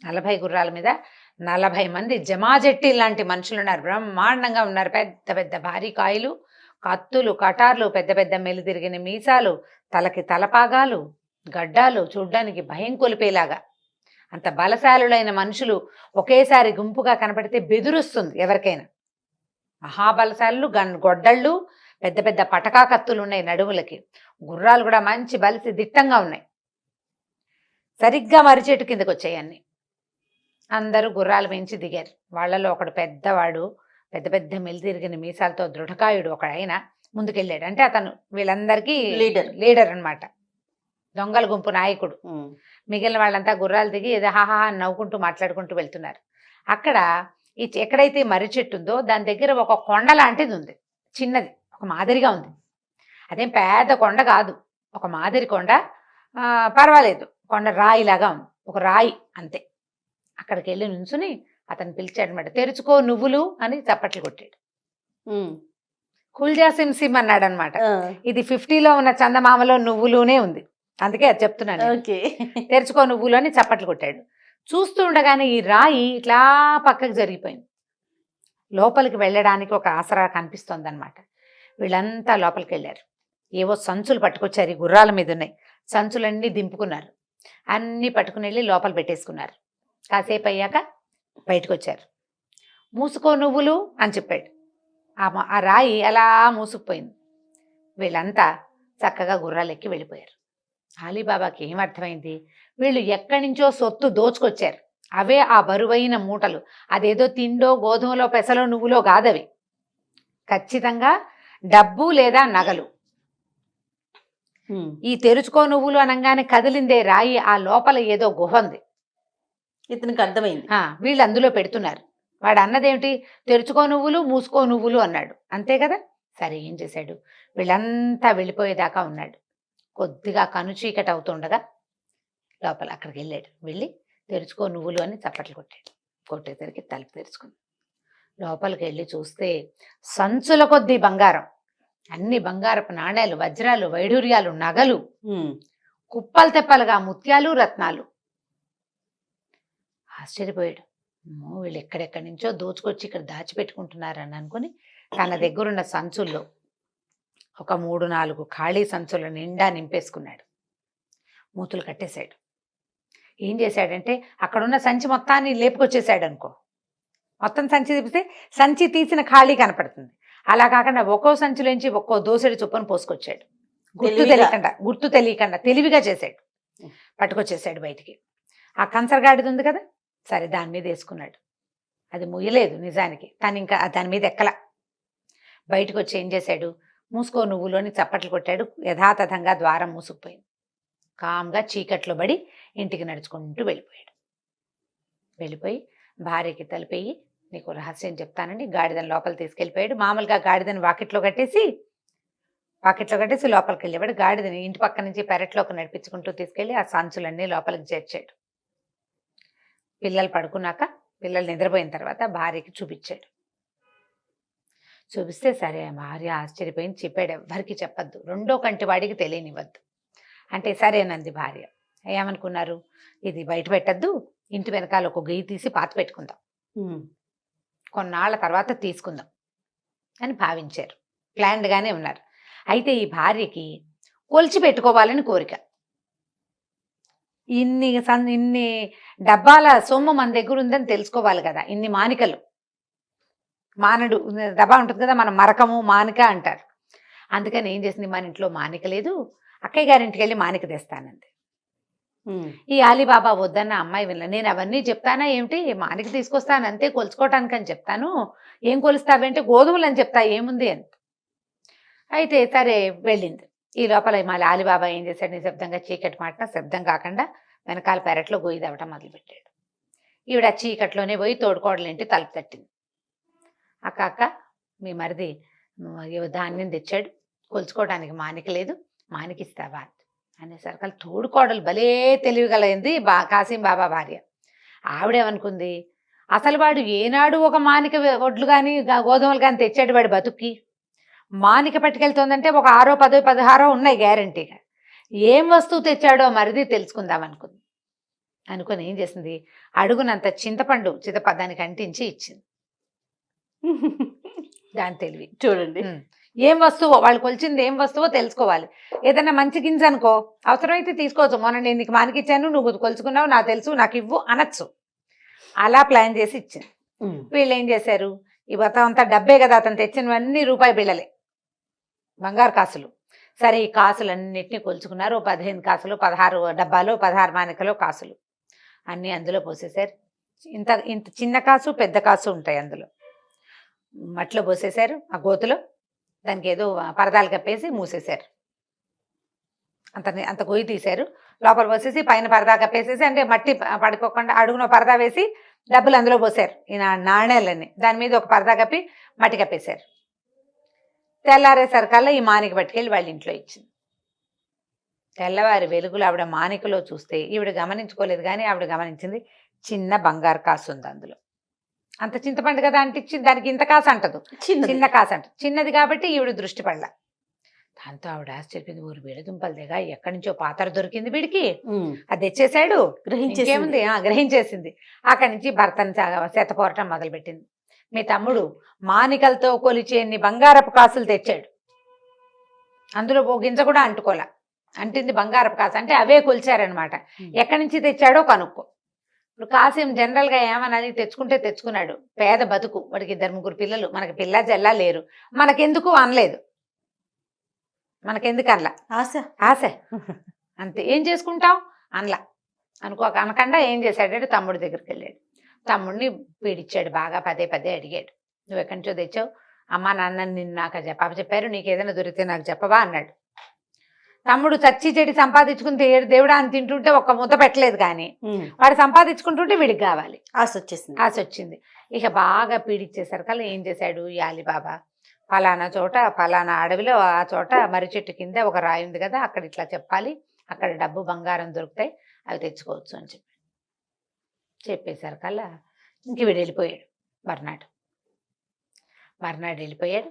40 గుర్రాల మీద 40 మంది జమాజెట్టి లాంటి మనుషులు ఉన్నారు. బ్రహ్మాండంగా ఉన్నారు. పెద్ద భారీ కాయలు, కత్తులు, కటార్లు, పెద్ద మెలి తిరిగిన మీసాలు, తలకి తలపాగాలు, గడ్డాలు, చూడ్డానికి భయం కొలిపేలాగా. అంత బలశాలులైన మనుషులు ఒకేసారి గుంపుగా కనపడితే బెదురుస్తుంది ఎవరికైనా. మహాబలశాలు, గొడ్డళ్ళు, పెద్ద పటకా కత్తులు ఉన్నాయి నడుములకి. గుర్రాలు కూడా మంచి బలిసి దిట్టంగా ఉన్నాయి. సరిగ్గా మరిచెట్టు కిందకు వచ్చాయి అన్ని. అందరూ గుర్రాలు పెంచి దిగారు. వాళ్ళలో ఒకడు పెద్దవాడు, పెద్ద మెలి తిరిగిన మీసాలతో దృఢకాయుడు ఒక ఆయన ముందుకెళ్ళాడు. అంటే అతను వీళ్ళందరికీ లీడర్ అన్నమాట, దొంగల గుంపు నాయకుడు. మిగిలిన వాళ్ళంతా గుర్రాలు దిగి ఏదో హాహా అని నవ్వుకుంటూ మాట్లాడుకుంటూ వెళ్తున్నారు. అక్కడ ఎక్కడైతే మర్రి చెట్టు ఉందో దాని దగ్గర ఒక కొండ లాంటిది ఉంది, చిన్నది, ఒక మాదిరిగా ఉంది. అదేం పెద్ద కొండ కాదు, ఒక మాదిరి కొండ, పర్వాలేదు, కొండ రాయిలాగా ఉంది, ఒక రాయి అంతే. అక్కడికి వెళ్ళి నుంచుని అతను పిలిచాడు అనమాట. తెరుచుకో నువ్వులు అని చప్పట్లు కొట్టాడు. కుల్జా సిమ్ సిమ్ అన్నాడు అనమాట. ఇది 50లో ఉన్న చందమామలో నువ్వులునే ఉంది, అందుకే అది చెప్తున్నాను. తెరుచుకో నువ్వులు అని చప్పట్లు కొట్టాడు. చూస్తూ ఉండగానే ఈ రాయి ఇట్లా పక్కకు జరిగిపోయింది. లోపలికి వెళ్ళడానికి ఒక ఆసరా కనిపిస్తోంది అనమాట. వీళ్ళంతా లోపలికి వెళ్ళారు. ఏవో సంచులు పట్టుకొచ్చారు, ఈ గుర్రాల మీద ఉన్నాయి. సంచులన్నీ దింపుకున్నారు, అన్నీ పట్టుకుని వెళ్ళి లోపల పెట్టేసుకున్నారు. కాసేపు అయ్యాక బయటకు వచ్చారు. మూసుకో నువ్వులు అని చెప్పాడు. ఆ రాయి అలా మూసుకుపోయింది. వీళ్ళంతా చక్కగా గుర్రాలు ఎక్కి వెళ్ళిపోయారు. అలీబాబాకి ఏమర్థమైంది, వీళ్ళు ఎక్కడి నుంచో సొత్తు దోచుకొచ్చారు, అవే ఆ బరువైన మూటలు. అదేదో తిండో గోధుమలో పెసలో నువ్వులో కాదవి, ఖచ్చితంగా డబ్బు లేదా నగలు. ఈ తెరుచుకో నువ్వులు అనగానే కదిలిందే రాయి, ఆ లోపల ఏదో గుహ ఉంది. ఇతనికి అర్థమైంది. వీళ్ళు అందులో పెడుతున్నారు. వాడు అన్నదేమిటి, తెరుచుకో నువ్వులు మూసుకో నువ్వులు అన్నాడు, అంతే కదా. సరే ఏం చేశాడు, వీళ్ళంతా వెళ్ళిపోయేదాకా ఉన్నాడు. కొద్దిగా కనుచీకటి అవుతుండగా లోపల అక్కడికి వెళ్ళాడు. వెళ్ళి తెరుచుకో నువ్వులు అని చప్పట్లు కొట్టాడు. కొట్టేసరికి తలుపు తెరుచుకుంది. లోపలికి వెళ్ళి చూస్తే సంచుల కొద్దీ బంగారం, అన్ని బంగారపు నాణేలు, వజ్రాలు, వైడూర్యాలు, నగలు, కుప్పలు తెప్పలుగా ముత్యాలు, రత్నాలు. ఆశ్చర్యపోయాడు. అమ్మో, వీళ్ళు ఎక్కడెక్కడి నుంచో దోచుకొచ్చి ఇక్కడ దాచిపెట్టుకుంటున్నారని అనుకుని తన దగ్గరున్న సంచుల్లో ఒక 3-4 ఖాళీ సంచుల నిండా నింపేసుకున్నాడు. మూతులు కట్టేశాడు. ఏం చేశాడంటే అక్కడున్న సంచి మొత్తాన్ని లేపుకొచ్చేసాడు అనుకో. మొత్తం సంచి తీపిస్తే సంచి తీసిన ఖాళీ కనపడుతుంది. అలా కాకుండా ఒక్కో సంచిలోంచి ఒక్కో దోసెడు చొప్పున పోసుకొచ్చాడు. గుర్తు తెలియకుండా తెలివిగా చేశాడు. పట్టుకొచ్చేసాడు బయటికి. ఆ కంచరగాడిది ఉంది కదా, సరే దాని మీద వేసుకున్నాడు. అది ముయ్యలేదు నిజానికి, తను ఇంకా దాని మీద ఎక్కల. బయటకు వచ్చి ఏం చేశాడు, మూసుకో నువ్వులు అని చప్పట్లు కొట్టాడు. యథాతథంగా ద్వారం మూసుకుపోయింది. కామ్గా చీకట్లో పడి ఇంటికి నడుచుకుంటూ వెళ్ళిపోయాడు. వెళ్ళిపోయి భార్యకి తలిపేయి, నీకు రహస్యం చెప్తానండి, గాడిదని లోపల తీసుకెళ్ళిపోయాడు. మామూలుగా గాడిదని వాకిట్లో కట్టేసి లోపలికి వెళ్ళేవాడు. గాడిదని ఇంటి పక్క నుంచి పెరట్లోకి నడిపించుకుంటూ తీసుకెళ్ళి ఆ సంచులన్నీ లోపలికి చేర్చాడు. పిల్లలు పడుకున్నాక, పిల్లలు నిద్రపోయిన తర్వాత భార్యకి చూపించాడు. చూపిస్తే సరే భార్య ఆశ్చర్యపోయింది. చెప్పాడు, ఎవ్వరికి చెప్పద్దు, రెండో కంటి వాడికి తెలియనివ్వద్దు అంటే సరేనంది భార్య. ఏమనుకున్నారు, ఇది బయట పెట్టద్దు, ఇంటి వెనకాల ఒక గొయ్యి తీసి పాత పెట్టుకుందాం, కొన్నాళ్ళ తర్వాత తీసుకుందాం అని భావించారు. ప్లాన్డ్గానే ఉన్నారు. అయితే ఈ భార్యకి కొలిచి పెట్టుకోవాలని కోరిక. ఇన్ని డబ్బాల సొమ్ము మన దగ్గర ఉందని తెలుసుకోవాలి కదా, ఇన్ని మానికలు, మానడు డబ్బా ఉంటుంది కదా, మన మరకము మానిక అంటారు. అందుకని ఏం చేసింది, మన ఇంట్లో మానిక లేదు, అక్కయ్య గారింటికి వెళ్ళి మానిక తెస్తానంది. ఈ అలీబాబా వద్దన్న అమ్మాయి వెళ్ళ, నేను అవన్నీ చెప్తానా ఏమిటి, మానిక తీసుకొస్తాను అంతే, కొలుచుకోవటానికి అని చెప్తాను, ఏం కొలుస్తావేంటే గోధుమలు అని చెప్తా, ఏముంది అని. అయితే సరే వెళ్ళింది. ఈ లోపల మళ్ళీ అలీబాబా ఏం చేశాడు, నిశ్శబ్దంగా చీకటి మాట శబ్దం కాకుండా వెనకాల పెరట్లో గొయ్యి తవ్వటం మొదలుపెట్టాడు. ఈవిడ చీకట్లోనే పోయి తోడుకోడలేంటి తలుపు తట్టింది. అక్క మీ మరిది ధాన్యం తెచ్చాడు, కొలుచుకోవడానికి మానిక లేదు, మానికిస్తావా అనేసరికి తోడుకోడలు భలే తెలివిగలైంది కాసిం బాబా భార్య. ఆవిడేమనుకుంది, అసలు వాడు ఏనాడు ఒక మానిక వడ్లు కానీ గోధుమలు కానీ తెచ్చాడు వాడి బతుక్కి, మానిక పట్టుకెళ్తోందంటే ఒక 6, 10, 16 ఉన్నాయి గ్యారంటీగా, ఏం వస్తువు తెచ్చాడో మరిది తెలుసుకుందాం అనుకుంది. అనుకుని ఏం చేసింది, అడుగునంత చింతపండు దానికి అంటించి ఇచ్చింది. దాని తెలివి చూడండి. ఏం వస్తువో, వాళ్ళు కొలిచింది ఏం వస్తువో తెలుసుకోవాలి. ఏదైనా మంచి గింజ అనుకో, అవసరమైతే తీసుకోవచ్చు, మొన్న నేను నీకు మానికిచ్చాను, నువ్వు కొలుచుకున్నావు, నాకు తెలుసు, నాకు ఇవ్వు అనొచ్చు. అలా ప్లాన్ చేసి ఇచ్చింది. వీళ్ళు ఏం చేశారు, ఈ మొత్తం అంతా డబ్బే కదా, అతను తెచ్చినవన్నీ రూపాయి బిళ్ళలే, బంగారు కాసులు. సరే ఈ కాసులన్నిటినీ కొలుచుకున్నారు. 15 కాసులు, 16 డబ్బాలు, 16 మానికలు కాసులు అన్నీ అందులో పోసేశారు. ఇంత ఇంత చిన్న కాసు పెద్ద కాసు ఉంటాయి అందులో. మట్టిలో పోసేశారు, ఆ గోతులో దానికి ఏదో పరదాలు కప్పేసి మూసేశారు. అంత గొయ్యి తీశారు, లోపల పోసేసి పైన పరదా కప్పేసేసి, అంటే మట్టి పడుకోకుండా అడుగున పరదా వేసి డబ్బులు అందులో పోసారు, ఈ నాణేలన్నీ. దాని మీద ఒక పరదా కప్పి మట్టి కప్పేశారు. తెల్లారేసరికల్లా ఈ మానిక పట్టుకెళ్ళి వాళ్ళ ఇంట్లో ఇచ్చింది. తెల్లవారి వెలుగులు ఆవిడ మానికలో చూస్తే, ఈవిడ గమనించుకోలేదు కానీ ఆవిడ గమనించింది, చిన్న బంగారు కాసు ఉంది అందులో. అంత చింతపండు కదా అంటించింది, దానికి ఇంత కాసు అంటదు, చిన్న కాసు అంట, చిన్నది కాబట్టి ఈవిడ దృష్టి పడలా. దాంతో ఆవిడ ఆశ్చర్యపోయింది, ఊరు బీడదుంపలు దిగా ఎక్కడి నుంచో పాత్ర దొరికింది వీడికి, అది తెచ్చేసాడు, గ్రహించేసింది. గ్రహించేసింది. అక్కడి నుంచి భర్తను శతపోరటం మొదలుపెట్టింది. మీ తమ్ముడు మానికలతో కొలిచేన్ని బంగారపు కాసులు తెచ్చాడు, అందులో ఓ గింజ కూడా అంటుకోలే, అంటింది బంగారపు కాసు, అంటే అవే కొలిచారనమాట. ఎక్కడి నుంచి తెచ్చాడో కనుక్కో. ఇప్పుడు కాసిం జనరల్గా ఏమన్నది, తెచ్చుకుంటే తెచ్చుకున్నాడు, పేద బతుకు, వాడికి 2-3 పిల్లలు, మనకి పిల్ల జల్లా లేరు, మనకెందుకు అనలేదు, మనకెందుకు అనలా, ఆశ అంతే. ఏం చేసుకుంటావు అనలా. అనకుండా ఏం చేశాడంటే తమ్ముడి దగ్గరికి వెళ్ళాడు. తమ్ముడిని పీడిచ్చాడు బాగా, పదే పదే అడిగాడు, నువ్వు ఎక్కడి నుంచో తెచ్చావు, అమ్మా నాన్న నిన్ను నాకు చెప్పారు, నీకు ఏదైనా దొరికితే నాకు చెప్పవా అన్నాడు. తమ్ముడు చచ్చి చెడి సంపాదించుకుని దేవుడా అని తింటుంటే ఒక్క ముద్ద పెట్టలేదు, కానీ వాడు సంపాదించుకుంటుంటే వీడికి కావాలి, ఆశ వచ్చింది. ఇక బాగా పీడిచ్చేసరికల్లా ఏం చేశాడు ఈ అలీబాబా, ఫలానా చోట ఫలానా అడవిలో ఆ చోట మర్రి చెట్టు కింద ఒక రాయి ఉంది కదా, అక్కడ ఇట్లా చెప్పాలి, అక్కడ డబ్బు బంగారం దొరుకుతాయి, అవి తెచ్చుకోవచ్చు అని చెప్పేసరికల్లా ఇంక వీడు వెళ్ళిపోయాడు. మర్నాడు వెళ్ళిపోయాడు.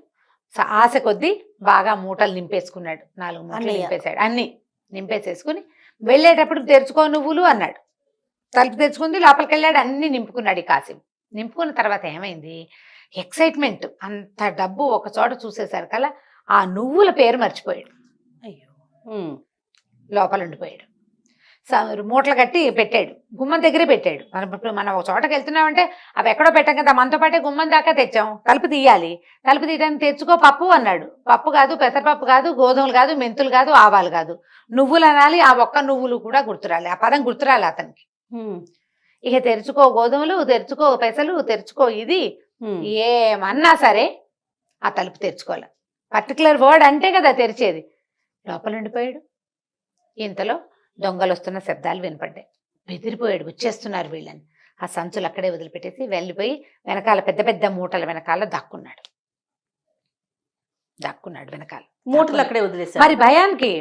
ఆశ కొద్దీ బాగా మూటలు నింపేసుకున్నాడు, 4 మూటలు నింపేశాడు. అన్ని నింపేసేసుకుని వెళ్ళేటప్పుడు తెరుచుకో నువ్వులు అన్నాడు. తలుపు తెచ్చుకుంది, లోపలికి వెళ్ళాడు, అన్ని నింపుకున్నాడు ఈ కాసిం. నింపుకున్న తర్వాత ఏమైంది, ఎక్సైట్మెంట్, అంత డబ్బు ఒక చోట చూసేసరికల్లా ఆ నువ్వుల పేరు మర్చిపోయాడు. అయ్యో, లోపల ఉండిపోయాడు. మూటలు కట్టి పెట్టాడు, గుమ్మం దగ్గరే పెట్టాడు. మనం ఒక చోటకి వెళ్తున్నామంటే అవి ఎక్కడో పెట్టాం కదా, మనతో పాటే గుమ్మం దాకా తెచ్చాం, తలుపు తీయాలి, తలుపు తీయడానికి తెచ్చుకో పప్పు అన్నాడు. పప్పు కాదు, పెసరపప్పు కాదు, గోధుమలు కాదు, మెంతులు కాదు, ఆవాలు కాదు, నువ్వులు అనాలి. ఆ ఒక్క నువ్వులు కూడా గుర్తురాలి, ఆ పదం గుర్తురాలి అతనికి. ఇక తెరుచుకో గోధుమలు, తెరుచుకో పెసలు, తెరుచుకో ఇది ఏమన్నా సరే ఆ తలుపు తెరుచుకోవాలి. పర్టికులర్ వర్డ్ అంటే కదా తెరిచేది. లోపల ఉండిపోయాడు. ఇంతలో దొంగలు వస్తున్న శబ్దాలు వినపడ్డాయి. బెదిరిపోయాడు, వచ్చేస్తున్నారు వీళ్ళని. ఆ సంచులు అక్కడే వదిలిపెట్టేసి వెళ్ళిపోయి వెనకాల పెద్ద పెద్ద మూటల వెనకాల దాక్కున్నాడు వెనకాల మూటలు అక్కడే వదిలేసాడు. మరి భయానికి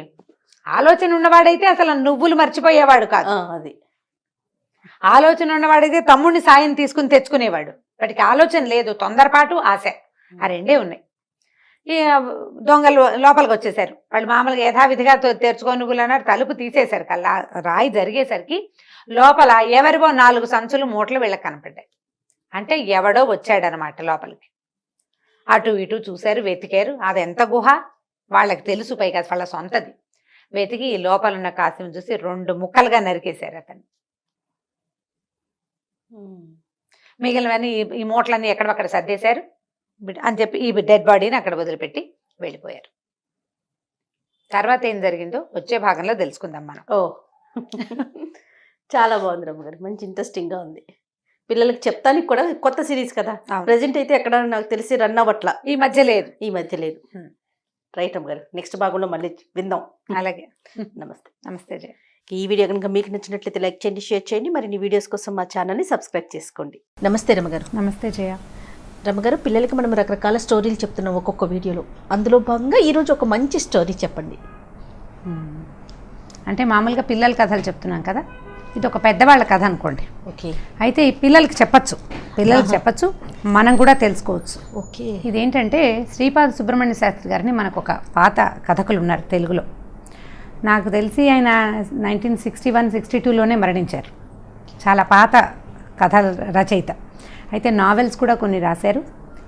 ఆలోచన ఉన్నవాడైతే అసలు నువ్వులు మర్చిపోయేవాడు కాదు. అది ఆలోచన ఉన్నవాడైతే తమ్ముడిని సాయం తీసుకుని తెచ్చుకునేవాడు. వాటికి ఆలోచన లేదు, తొందరపాటు, ఆశ, ఆ రెండే ఉన్నాయి. ఈ దొంగలు లోపలికి వచ్చేసారు. వాళ్ళు మామూలుగా యథావిధిగా తెరుచుకో నువ్వులు అన్నారు. తలుపు తీసేసరికి అలా రాయి జరిగేసరికి లోపల ఎవరివో 4 సంచులు మూటలు వీళ్ళకి కనపడ్డాయి. అంటే ఎవడో వచ్చాడనమాట లోపలికి. అటు ఇటు చూశారు, వెతికారు. అది ఎంత గుహ వాళ్ళకి తెలుసు, పైగా వాళ్ళ సొంతది. వెతికి ఈ లోపల ఉన్న కాసిం చూసి 2 ముక్కలుగా నరికేశారు అతన్ని. మిగిలినవన్నీ ఈ మూటలన్నీ ఎక్కడొక్కడ సర్దేశారు అని చెప్పి ఈ డెడ్ బాడీని అక్కడ వదిలిపెట్టి వెళ్ళిపోయారు. తర్వాత ఏం జరిగిందో వచ్చే భాగంలో తెలుసుకుందాం మనం. చాలా బాగుంది రమ్మగారు, మంచి ఇంట్రెస్టింగ్ గా ఉంది. పిల్లలకి చెప్తానికి కూడా కొత్త సిరీస్ కదా, ప్రెజెంట్ అయితే ఎక్కడ నాకు తెలిసి రన్ అవ్వట్ల, ఈ మధ్య లేదు. రైట్ అమ్మగారు, నెక్స్ట్ భాగంలో మళ్ళీ విందాం. అలాగే, నమస్తే జయ. ఈ వీడియో కనుక మీకు నచ్చినట్లయితే లైక్ చేయండి, షేర్ చేయండి. మరిన్ని వీడియోస్ కోసం మా ఛానల్ని సబ్స్క్రైబ్ చేసుకోండి. నమస్తే రమ్మగారు. నమస్తే జయ. రమ్మగారు, పిల్లలకి మనం రకరకాల స్టోరీలు చెప్తున్నాం ఒక్కొక్క వీడియోలో. అందులో భాగంగా ఈరోజు ఒక మంచి స్టోరీ చెప్పండి. అంటే మామూలుగా పిల్లల కథలు చెప్తున్నాం కదా, ఇది ఒక పెద్దవాళ్ళ కథ అనుకోండి. ఓకే. అయితే ఈ పిల్లలకి చెప్పచ్చు, మనం కూడా తెలుసుకోవచ్చు. ఓకే. ఇదేంటంటే శ్రీపాద సుబ్రహ్మణ్య శాస్త్రి గారిని మనకు ఒక పాత కథకులు ఉన్నారు తెలుగులో. నాకు తెలిసి ఆయన 1961-62లోనే మరణించారు. చాలా పాత కథల రచయిత. అయితే నావెల్స్ కూడా కొన్ని రాశారు.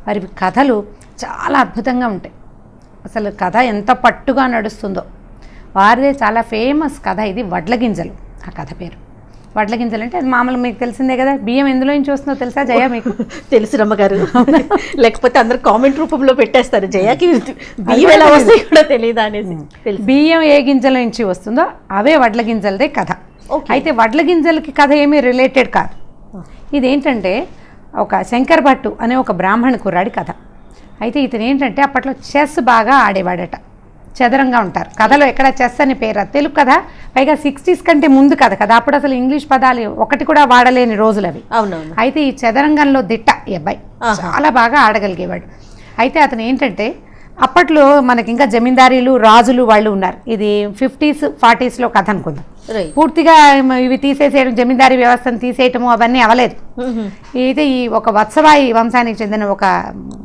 మరి కథలు చాలా అద్భుతంగా ఉంటాయి. అసలు కథ ఎంత పట్టుగా నడుస్తుందో. వారిదే చాలా ఫేమస్ కథ ఇది, వడ్లగింజలు. ఆ కథ పేరు వడ్లగింజలు. అంటే అది మామూలు మీకు తెలిసిందే కదా. బియ్యం ఎందులో నుంచి వస్తుందో తెలుసా జయ? మీకు తెలుసు రమ్మగారు, లేకపోతే అందరు కామెంట్ రూపంలో పెట్టేస్తారు జయకి బియ్యం ఎలా వస్తాయి కూడా తెలియదు అనేసి. బియ్యం ఏ గింజల నుంచి వస్తుందో అవే వడ్ల గింజలదే కథ. అయితే వడ్ల గింజలకి కథ ఏమీ రిలేటెడ్ కాదు. ఇదేంటంటే ఒక శంకర్ భట్టు అనే ఒక బ్రాహ్మణ కుర్రాడి కథ. అయితే ఇతను ఏంటంటే అప్పట్లో చెస్ బాగా ఆడేవాడట. చదరంగా ఉంటారు కథలో, ఎక్కడ చెస్ అని పేరు. తెలుగు కథ, పైగా 60s కంటే ముందు కథ కదా. అప్పుడు అసలు ఇంగ్లీష్ పదాలు ఒకటి కూడా వాడలేని రోజులు అవి. అవునవును. అయితే ఈ చదరంగంలో దిట్ట ఈ అబ్బాయి, చాలా బాగా ఆడగలిగేవాడు. అయితే అతను ఏంటంటే అప్పట్లో మనకి ఇంకా జమీందారీలు రాజులు వాళ్ళు ఉన్నారు. ఇది 50s 40sలో కథ అనుకుందాం. పూర్తిగా ఇవి తీసేసేయడం, జమీందారీ వ్యవస్థను తీసేయటము అవన్నీ అవ్వలేదు. అయితే ఈ ఒక వత్సవాయి వంశానికి చెందిన ఒక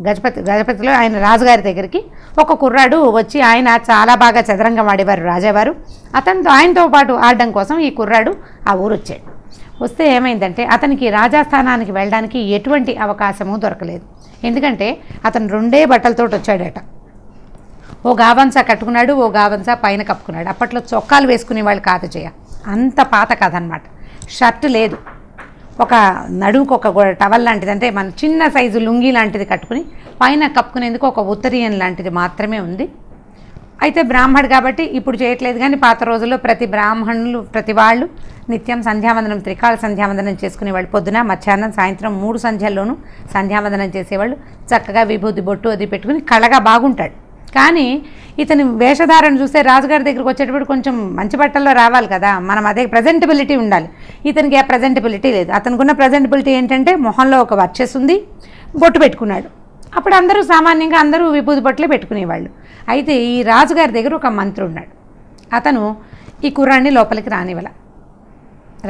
గజపతిలో ఆయన రాజుగారి దగ్గరికి ఒక కుర్రాడు వచ్చి, ఆయన చాలా బాగా చదరంగం ఆడేవారు రాజావారు. ఆయనతో పాటు ఆడడం కోసం ఈ కుర్రాడు ఆ ఊరు వచ్చాడు. వస్తే ఏమైందంటే అతనికి రాజాస్థానానికి వెళ్ళడానికి ఎటువంటి అవకాశము దొరకలేదు. ఎందుకంటే అతను 2 బట్టలతో వచ్చాడట. ఓ గావంసా కట్టుకున్నాడు, ఓ గావంసా పైన కప్పుకున్నాడు. అప్పట్లో చొక్కాలు వేసుకునే వాళ్ళు కాదు జయ, అంత పాత కథ అనమాట. షర్ట్ లేదు, ఒక నడుముకు ఒక టవల్ లాంటిది, అంటే మన చిన్న సైజు లుంగీ లాంటిది కట్టుకుని పైన కప్పుకునేందుకు ఒక ఉత్తరీయం లాంటిది మాత్రమే ఉంది. అయితే బ్రాహ్మడు కాబట్టి ఇప్పుడు చేయట్లేదు, కానీ పాత రోజుల్లో ప్రతి బ్రాహ్మణులు ప్రతి వాళ్ళు నిత్యం సంధ్యావందనం, త్రికాల సంధ్యావందనం చేసుకునేవాళ్ళు. పొద్దున, మధ్యాహ్నం, సాయంత్రం 3 సంధ్యల్లోనూ సంధ్యావందనం చేసేవాళ్ళు. చక్కగా విభూతి బొట్టు అది పెట్టుకుని కళగా బాగుంటాడు. కానీ ఇతని వేషధారణ చూస్తే రాజుగారి దగ్గరికి వచ్చేటప్పుడు కొంచెం మంచి బట్టల్లో రావాలి కదా, మనం అదే ప్రజెంటబిలిటీ ఉండాలి. ఇతనికి ఆ ప్రజెంటబిలిటీ లేదు. అతనుకున్న ప్రజెంటబిలిటీ ఏంటంటే మొహంలో ఒక వర్చెస్ ఉంది, బొట్టు పెట్టుకున్నాడు. అప్పుడు అందరూ సామాన్యంగా అందరూ విభూతి బొట్లే పెట్టుకునేవాళ్ళు. అయితే ఈ రాజుగారి దగ్గర ఒక మంత్రి ఉన్నాడు. అతను ఈ కుర్రాన్ని లోపలికి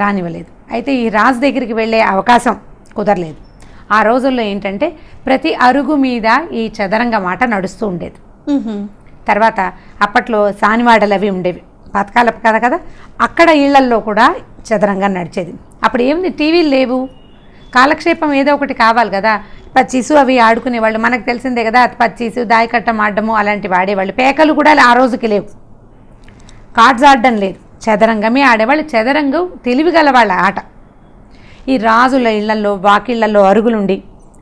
రానివ్వలేదు. అయితే ఈ రాజు దగ్గరికి వెళ్ళే అవకాశం కుదరలేదు. ఆ రోజుల్లో ఏంటంటే ప్రతి అరుగు మీద ఈ చదరంగం ఆట నడుస్తూ ఉండేది. తర్వాత అప్పట్లో సానివాడలు అవి ఉండేవి, పథకాల కదా, అక్కడ ఇళ్లల్లో కూడా చదరంగం నడిచేది. అప్పుడు ఏముంది, టీవీలు లేవు, కాలక్షేపం ఏదో ఒకటి కావాలి కదా. పచ్చీసు అవి ఆడుకునేవాళ్ళు, మనకు తెలిసిందే కదా, పచ్చీసు, దాయకట్టం ఆడడము అలాంటివి ఆడేవాళ్ళు. పేకలు కూడా ఆ రోజుకి లేవు, కార్డ్స్ ఆడడం లేదు, చదరంగమే ఆడేవాళ్ళు. చదరంగం తెలివిగల వాళ్ళ ఆట. ఈ రాజుల ఇళ్లల్లో వాకిళ్లలో అరుగులుండి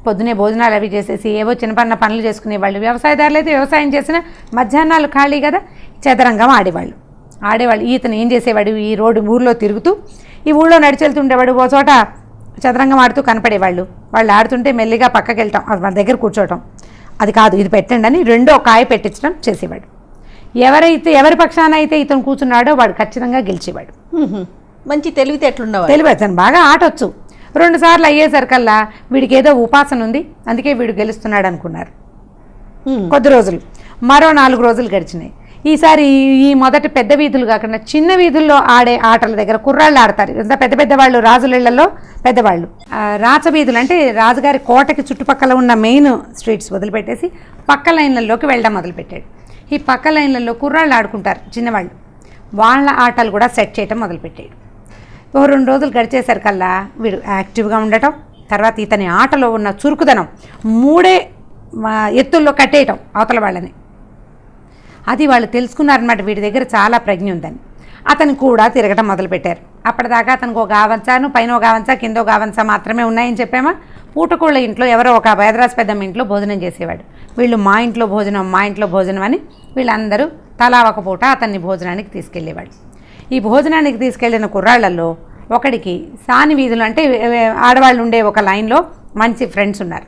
పొద్దునే భోజనాలు అవి చేసేసి ఏవో చిన్నపన్న పనులు చేసుకునేవాళ్ళు. వ్యవసాయదారులు అయితే వ్యవసాయం చేసిన మధ్యాహ్నాలు ఖాళీ కదా, చదరంగం ఆడేవాళ్ళు. ఈతను ఏం చేసేవాడు, ఈ ఊర్లో తిరుగుతూ ఈ ఊళ్ళో నడిచెళ్తుండేవాడు. ఓ చోట చదరంగం ఆడుతూ కనపడేవాళ్ళు. వాళ్ళు ఆడుతుంటే మెల్లిగా పక్కకి వెళ్తాం, మన దగ్గర కూర్చోవటం. అది కాదు, ఇది పెట్టండి అని రెండో కాయ పెట్టించడం చేసేవాడు. ఎవరి పక్షాన అయితే ఇతను కూర్చున్నాడో వాడు ఖచ్చితంగా గెలిచేవాడు. మంచి తెలివితేటలున్నవాడు. తెలివి అతను బాగా ఆటొచ్చు. 2 సార్లు అయ్యేసరికల్లా వీడికి ఏదో ఉపాసన ఉంది, అందుకే వీడు గెలుస్తున్నాడు అనుకున్నారు. కొద్ది రోజులు, మరో 4 రోజులు గడిచినాయి. ఈసారి ఈ మొదటి పెద్ద వీధులు కాకుండా చిన్న వీధుల్లో ఆడే ఆటల దగ్గర కుర్రాళ్ళు ఆడతారు. ఇంత పెద్ద పెద్దవాళ్ళు రాజులిళ్లలో పెద్దవాళ్ళు. రాచవీధులు అంటే రాజుగారి కోటకి చుట్టుపక్కల ఉన్న మెయిన్ స్ట్రీట్స్ వదిలిపెట్టేసి పక్క లైన్లలోకి వెళ్ళడం మొదలుపెట్టాడు. ఈ పక్క లైన్లలో కుర్రాళ్ళు ఆడుకుంటారు చిన్నవాళ్ళు, వాళ్ళ ఆటలు కూడా సెట్ చేయటం మొదలుపెట్టాడు. 2 రోజులు గడిచేసరికల్లా వీడు యాక్టివ్గా ఉండటం, తర్వాత ఇతని ఆటలో ఉన్న చురుకుదనం 3 ఎత్తుల్లో కట్టేయటం అవతల వాళ్ళని. అది వాళ్ళు తెలుసుకున్నారన్నమాట, వీడి దగ్గర చాలా ప్రజ్ఞ ఉందని. అతను కూడా తిరగటం మొదలుపెట్టారు. అప్పటిదాకా అతనికి ఒక గావంచాను, పైన ఒక గావంచా, కింద ఒక గావంచా మాత్రమే ఉన్నాయని చెప్పామా. పూటకోళ్ళ ఇంట్లో ఎవరో ఒక వేదరాజు పెద్దమ్మ ఇంట్లో భోజనం చేసేవాడు. వీళ్ళు మా ఇంట్లో భోజనం అని వీళ్ళందరూ తలా ఒక పూట అతన్ని భోజనానికి తీసుకెళ్ళేవాడు. ఈ భోజనానికి తీసుకెళ్లిన కుర్రాళ్లలో ఒకడికి సాని వీధులు అంటే ఆడవాళ్ళు ఉండే ఒక లైన్లో మంచి ఫ్రెండ్స్ ఉన్నారు.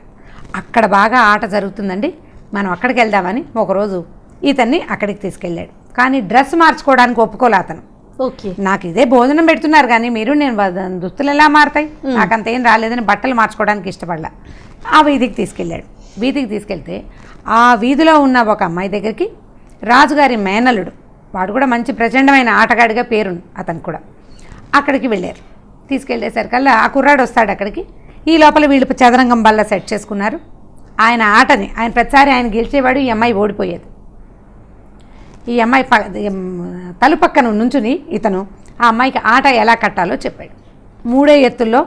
అక్కడ బాగా ఆట జరుగుతుందండి, మనం అక్కడికి వెళ్దామని ఒకరోజు ఇతన్ని అక్కడికి తీసుకెళ్ళాడు. కానీ డ్రెస్ మార్చుకోవడానికి ఒప్పుకోలే అతను. ఓకే, నాకు ఇదే భోజనం పెడుతున్నారు కానీ నేను దుస్తులు ఎలా మారుతాయి, నాకు అంత ఏం రాలేదని బట్టలు మార్చుకోవడానికి ఇష్టపడలా. ఆ వీధికి తీసుకెళ్ళాడు. వీధికి తీసుకెళ్తే ఆ వీధిలో ఉన్న ఒక అమ్మాయి దగ్గరికి రాజుగారి మేనల్లుడు, వాడు కూడా మంచి ప్రచండమైన ఆటగాడిగా పేరుంది అతను కూడా, అక్కడికి వెళ్ళారు. తీసుకెళ్ళేసరికల్లా ఆ కుర్రాడు వస్తాడు అక్కడికి. ఈ లోపల వీళ్ళు చదరంగం బల్ల సెట్ చేసుకున్నారు. ఆయన ఆటని ప్రతిసారి ఆయన గెలిచేవాడు, ఈ అమ్మాయి ఓడిపోయేది. ఈ అమ్మాయి తలుపక్కన నుంచుని ఇతను ఆ అమ్మాయికి ఆట ఎలా కట్టాలో చెప్పాడు. 3 ఎత్తుల్లో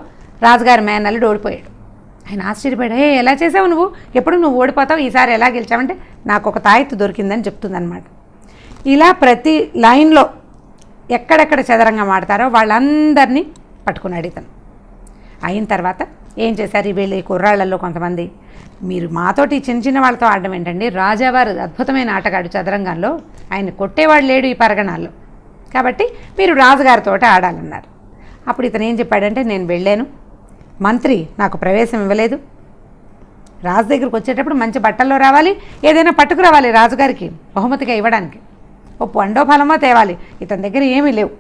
రాజుగారి మేనల్లుడు ఓడిపోయాడు. ఆయన ఆశ్చర్యపోయాడు, ఎలా చేసావు నువ్వు, ఎప్పుడు నువ్వు ఓడిపోతావు, ఈసారి ఎలా గెలిచావంటే నాకు ఒక తాయెత్తు దొరికిందని చెప్తుందన్నమాట. ఇలా ప్రతి లైన్లో ఎక్కడెక్కడ చదరంగం ఆడతారో వాళ్ళందరినీ పట్టుకున్నాడు ఇతను. అయిన తర్వాత ఏం చేశారు, వీళ్ళు ఈ కుర్రాళ్లలో కొంతమంది, మీరు మాతోటి చిన్న వాళ్ళతో ఆడడం ఏంటండి, రాజావారు అద్భుతమైన ఆటగాడు చదరంగంలో, ఆయన కొట్టేవాడు లేడు ఈ పరగణాల్లో, కాబట్టి మీరు రాజుగారితో ఆడాలన్నారు. అప్పుడు ఇతను ఏం చెప్పాడంటే, నేను వెళ్ళాను, మంత్రి నాకు ప్రవేశం ఇవ్వలేదు, రాజు దగ్గరికి వచ్చేటప్పుడు మంచి బట్టల్లో రావాలి, ఏదైనా పట్టుకురావాలి రాజుగారికి బహుమతిగా ఇవ్వడానికి, ఓ పండో ఫలమో తేవాలి, ఇతని దగ్గర ఏమీ లేవు.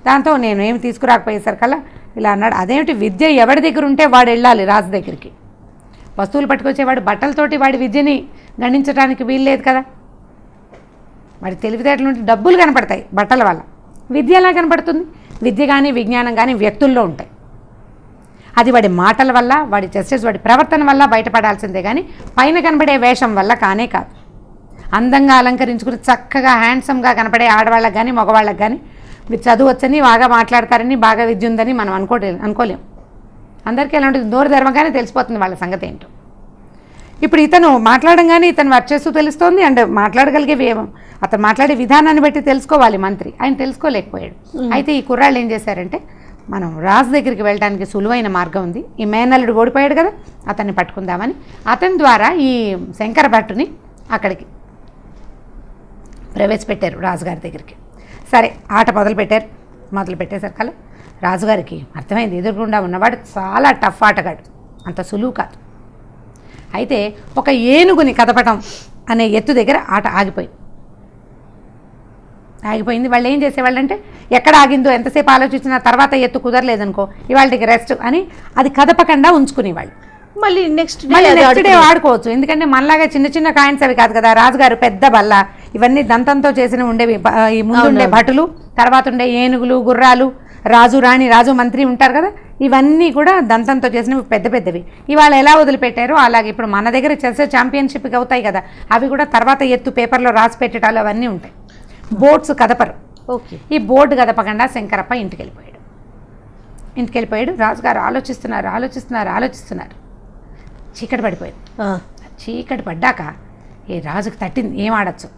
దాంతో నేను ఏమి తీసుకురాకపోయేసరికల్లా ఇలా అన్నాడు, అదేమిటి, విద్య ఎవరి దగ్గర ఉంటే వాడు వెళ్ళాలి రాజు దగ్గరికి, వస్తువులు పట్టుకొచ్చేవాడు బట్టలతోటి వాడి విద్యని గణించడానికి వీల్లేదు కదా, వాడి తెలివితేటలు ఉంటే డబ్బులు కనపడతాయి బట్టల వల్ల, విద్య ఎలా కనపడుతుంది, విద్య కానీ విజ్ఞానం కానీ వ్యక్తుల్లో ఉంటాయి, అది వాడి మాటల వల్ల, వాడి జస్టిస్, వాడి ప్రవర్తన వల్ల బయటపడాల్సిందే కానీ పైన కనబడే వేషం వల్ల కానే కాదు. అందంగా అలంకరించుకుని చక్కగా హ్యాండ్సమ్గా కనపడే ఆడవాళ్ళకి కానీ మగవాళ్ళకి కానీ మీరు చదువు వచ్చని, బాగా మాట్లాడతారని, బాగా విద్య ఉందని మనం అనుకోలేం. అందరికీ ఎలా ఉంటుంది, నోరు ధర్మగానే తెలిసిపోతుంది వాళ్ళ సంగతి ఏంటో. ఇప్పుడు ఇతను మాట్లాడంగానే ఇతను వర్చేస్తూ తెలుస్తోంది, అండ్ మాట్లాడగలిగే అతను మాట్లాడే విధానాన్ని బట్టి తెలుసుకోవాలి మంత్రి, ఆయన తెలుసుకోలేకపోయాడు. అయితే ఈ కుర్రాళ్ళు ఏం చేశారంటే, మనం రాజు దగ్గరికి వెళ్ళడానికి సులువైన మార్గం ఉంది, ఈ మేనల్లుడు ఓడిపోయాడు కదా, అతన్ని పట్టుకుందామని అతని ద్వారా ఈ శంకర భట్టుని అక్కడికి ప్రవేశపెట్టారు రాజుగారి దగ్గరికి. సరే ఆట మొదలు పెట్టేసరికల్లా రాజుగారికి అర్థమైంది ఎదురుగుండా ఉన్నవాడు చాలా టఫ్ ఆటగాడు, అంత సులువు కాదు. అయితే ఒక ఏనుగుని కదపటం అనే ఎత్తు దగ్గర ఆట ఆగిపోయింది. వాళ్ళు ఏం చేసేవాళ్ళంటే ఎక్కడ ఆగిందో ఎంతసేపు ఆలోచించినా తర్వాత ఎత్తు కుదరలేదనుకో ఇవాళకి రెస్ట్ అని అది కదపకుండా ఉంచుకునేవాళ్ళు. మళ్ళీ నెక్స్ట్ డే వాడుకోవచ్చు. ఎందుకంటే మనలాగా చిన్న చిన్న కాయిన్స్ అవి కాదు కదా. రాజుగారు పెద్ద బల్ల ఇవన్నీ దంతంతో చేసిన ఉండేవి. ఈ ముందుండే భటులు, తర్వాత ఉండే ఏనుగులు, గుర్రాలు, రాజు రాణి, రాజు మంత్రి ఉంటారు కదా, ఇవన్నీ కూడా దంతంతో చేసినవి పెద్ద పెద్దవి. ఇవాళ ఎలా వదిలిపెట్టారో అలాగే ఇప్పుడు మన దగ్గర చెస్ ఛాంపియన్షిప్కి అవుతాయి కదా, అవి కూడా తర్వాత ఎత్తు పేపర్లో రాసి పెట్టడాలు అవన్నీ ఉంటాయి. బోర్డ్స్ కదపరు. ఓకే. ఈ బోర్డు కదపకుండా శంకరప్ప ఇంటికి వెళ్ళిపోయాడు. రాజుగారు ఆలోచిస్తున్నారు. చీకటి పడిపోయింది. చీకటి పడ్డాక ఏ రాజుకి తట్టింది, ఏం ఆడచ్చు.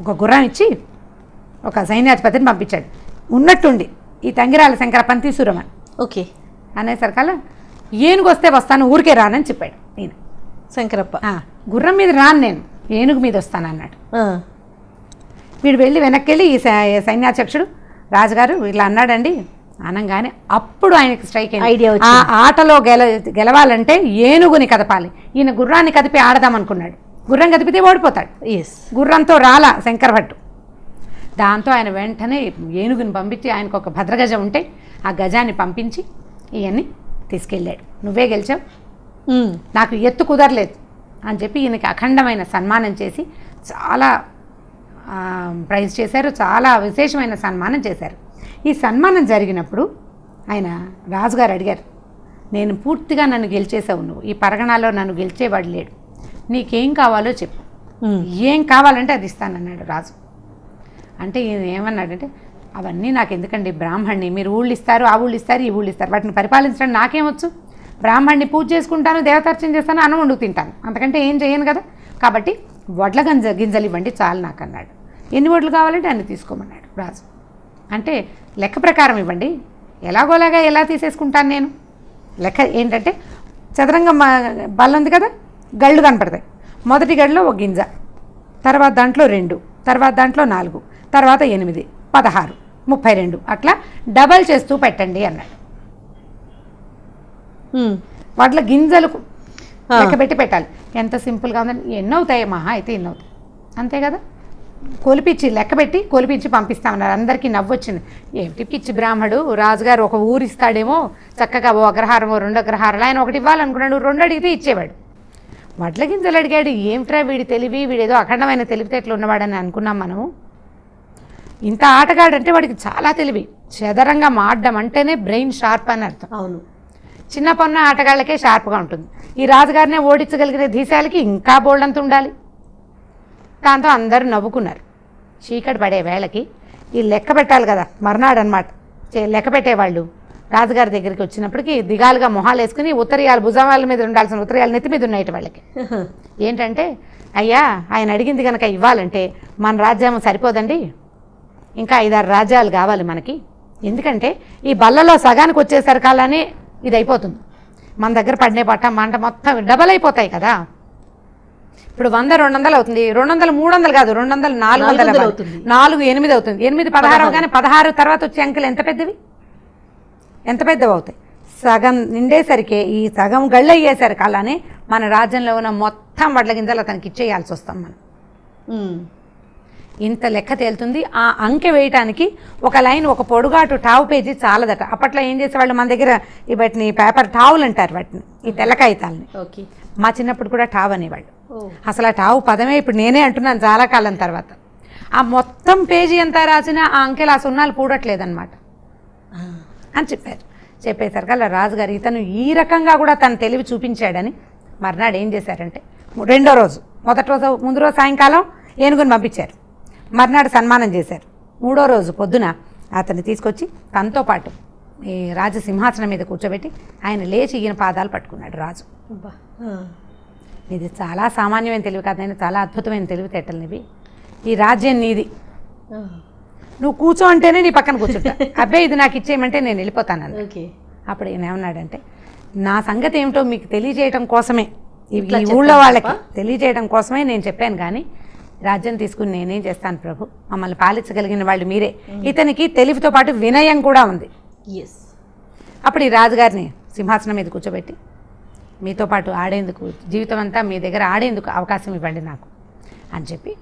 ఒక గుర్రం ఇచ్చి ఒక సైన్యాధిపతిని పంపించాడు. ఉన్నట్టుండి ఈ తంగిరాల శంకరప్పని తీసుకురమని. ఓకే. అనేసరికల్లా ఏనుగు వస్తే వస్తాను, ఊరికే రానని చెప్పాడు నేను. శంకరప్ప గుర్రం మీద రాను, నేను ఏనుగు మీద వస్తాను అన్నాడు. వీడు వెళ్ళి వెనక్కి వెళ్ళి ఈ సైన్యాధ్యక్షుడు రాజుగారు ఇలా అన్నాడండి అనగానే అప్పుడు ఆయనకి స్ట్రైక్ అయింది. ఆ ఆటలో గెలవాలంటే ఏనుగుని కదపాలి. ఈయన గుర్రాన్ని కదిపి ఆడదాం అనుకున్నాడు. గుర్రం కదిపితే ఓడిపోతాడు. గుర్రంతో రాలా శంకరభట్టు. దాంతో ఆయన వెంటనే ఏనుగుని పంపించి ఆయనకు ఒక భద్రగజం ఉంటే ఆ గజాన్ని పంపించి ఇవన్నీ తీసుకెళ్ళాడు. నువ్వే గెలిచావు, నాకు ఎత్తు కుదరలేదు అని చెప్పి ఈయనకి అఖండమైన సన్మానం చేసి చాలా ప్రైజ్ చేశారు. చాలా విశేషమైన సన్మానం చేశారు. ఈ సన్మానం జరిగినప్పుడు ఆయన రాజుగారు అడిగారు, నేను పూర్తిగా నన్ను గెలిచేసావు, నువ్వు ఈ పరగణాలో నన్ను గెలిచేవాడు లేడు, నీకేం కావాలో చెప్పు, ఏం కావాలంటే అది ఇస్తానన్నాడు రాజు. అంటే ఈయన ఏమన్నాడంటే అవన్నీ నాకు ఎందుకండి, బ్రాహ్మణ్ణి, మీరు ఊళ్ళు ఇస్తారు, ఆ ఊళ్ళు ఇస్తారు, ఈ ఊళ్ళు ఇస్తారు, వాటిని పరిపాలించడం నాకేమొచ్చు, బ్రాహ్మణ్ణి పూజ చేసుకుంటాను, దేవతార్చన చేస్తాను, అన్నం వండుకు తింటాను, అంతకంటే ఏం చేయను కదా, కాబట్టి వడ్ల గింజలు ఇవ్వండి చాలు నాకు అన్నాడు. ఎన్ని వడ్లు కావాలంటే అన్ని తీసుకోమన్నాడు రాజు. అంటే లెక్క ప్రకారం ఇవ్వండి, ఎలాగోలాగా ఎలా తీసేసుకుంటాను నేను. లెక్క ఏంటంటే చదరంగం బల్ల ఉంది కదా, గళ్ళు కనపడతాయి. మొదటి గడిలో ఒక గింజ, తర్వాత దాంట్లో 2, తర్వాత దాంట్లో 4, తర్వాత 8, 16, 32 అట్లా డబల్ చేస్తూ పెట్టండి అన్నాడు. వాటిలో గింజలు లెక్క పెట్టి పెట్టాలి. ఎంత సింపుల్గా ఉందండి. ఎన్ని అవుతాయి మహా అయితే ఎన్ని అవుతాయి అంతే కదా. లెక్క పెట్టి కొలిపించి పంపిస్తామన్నారు. అందరికీ నవ్వొచ్చింది. ఏమిటి పిచ్చి బ్రాహ్మడు, రాజుగారు ఒక ఊరు ఇస్తాడేమో, చక్కగా ఓ అగ్రహారమో 2 అగ్రహారాలు, ఆయన ఒకటి ఇవ్వాలనుకున్నాడు, 2 అడిగితే ఇచ్చేవాడు. వడ్ల గింజలు అడిగాడు. ఏమిట్రా వీడి తెలివి, వీడేదో అఖండమైన తెలివితేటలు ఉన్నవాడని అనుకున్నాం మనము. ఇంత ఆటగాడంటే వాడికి చాలా తెలివి. చదరంగం ఆడడం అంటేనే బ్రెయిన్ షార్ప్ అని అర్థం. అవును, చిన్న పన్న ఆటగాళ్ళకే షార్ప్గా ఉంటుంది. ఈ రాజుగారినే ఓడించగలిగిన ధీశాలకి ఇంకా బోల్డంత ఉండాలి. దాంతో అందరూ నవ్వుకున్నారు. చీకటి పడే వేళకి ఈ లెక్క పెట్టాలి కదా, మర్నాడు అనమాట లెక్క పెట్టేవాళ్ళు రాజుగారి దగ్గరికి వచ్చినప్పటికీ దిగాలుగా మొహాలు వేసుకుని ఉత్తరీయాలు భుజాల మీద ఉండాల్సిన ఉత్తరీయాలు నెత్తి మీద ఉన్నాయి వాళ్ళకి. ఏంటంటే అయ్యా ఆయన అడిగింది కనుక ఇవ్వాలంటే మన రాజ్యం సరిపోదండి, ఇంకా 5-6 రాజ్యాలు కావాలి మనకి. ఎందుకంటే ఈ బల్లలో సగానికి వచ్చేసరికాలనే ఇది అయిపోతుంది. మన దగ్గర పడినే మంట మొత్తం డబల్ అయిపోతాయి కదా. ఇప్పుడు 100-200 అవుతుంది, 200 300 కాదు, 200 400 అవుతుంది, 4 8 అవుతుంది, 8 16 అవగానే 16 తర్వాత వచ్చే అంకెలు ఎంత పెద్దవి అవుతాయి. సగం నిండేసరికి ఈ సగం గళ్ళు అయ్యేసరికి అలానే మన రాజ్యంలో ఉన్న మొత్తం వడ్ల గింజలు అతనికి ఇచ్చేయాల్సి వస్తాం మనం. ఇంత లెక్క తేలుతుంది. ఆ అంకె వేయటానికి ఒక లైన్, ఒక పొడుగాటు టావు పేజీ చాలదట. అప్పట్లో ఏం చేసేవాళ్ళు, మన దగ్గర వాటిని పేపర్ టావులు అంటారు వాటిని, ఈ తెల్ల కాగితాలని. మా చిన్నప్పుడు కూడా టావ్ అనేవాళ్ళు. అసలు ఆ టావు పదమే ఇప్పుడు నేనే అంటున్నాను చాలా కాలం తర్వాత. ఆ మొత్తం పేజీ ఎంత రాసినా ఆ అంకెలు ఆ సున్నాలు పూడట్లేదన్నమాట అని చెప్పేసరికి అలా రాజుగారు ఇతను ఈ రకంగా కూడా తన తెలివి చూపించాడని మర్నాడు ఏం చేశారంటే, రెండో రోజు, ముందు రోజు సాయంకాలం ఏనుగుని పంపించారు, మర్నాడు సన్మానం చేశారు. 3వ రోజు పొద్దున అతన్ని తీసుకొచ్చి తనతో పాటు ఈ రాజసింహాసనం మీద కూర్చోబెట్టి ఆయన లేచి ఈయన పాదాలు పట్టుకున్నాడు రాజు. ఇది చాలా సామాన్యమైన తెలివి కాదు, నేను చాలా అద్భుతమైన తెలివితేటలు. ఈ రాజ్యం నీది, నువ్వు కూర్చో అంటేనే నీ పక్కన కూర్చుంటా, అబ్బాయి ఇది నాకు ఇచ్చేయమంటే నేను వెళ్ళిపోతాను. అప్పుడు ఈయన ఏమన్నాడంటే, నా సంగతి ఏమిటో మీకు తెలియజేయడం కోసమే, ఈ ఊళ్ళో వాళ్ళకి తెలియజేయడం కోసమే నేను చెప్పాను, కానీ రాజ్యం తీసుకుని నేనేం చేస్తాను ప్రభు, మమ్మల్ని పాలించగలిగిన వాళ్ళు మీరే. ఇతనికి తెలివితో పాటు వినయం కూడా ఉంది. ఎస్. అప్పుడు ఈ రాజుగారిని సింహాసనం మీద కూర్చోబెట్టి మీతో పాటు ఆడేందుకు, జీవితం అంతా మీ దగ్గర ఆడేందుకు అవకాశం ఇవ్వండి నాకు అని చెప్పి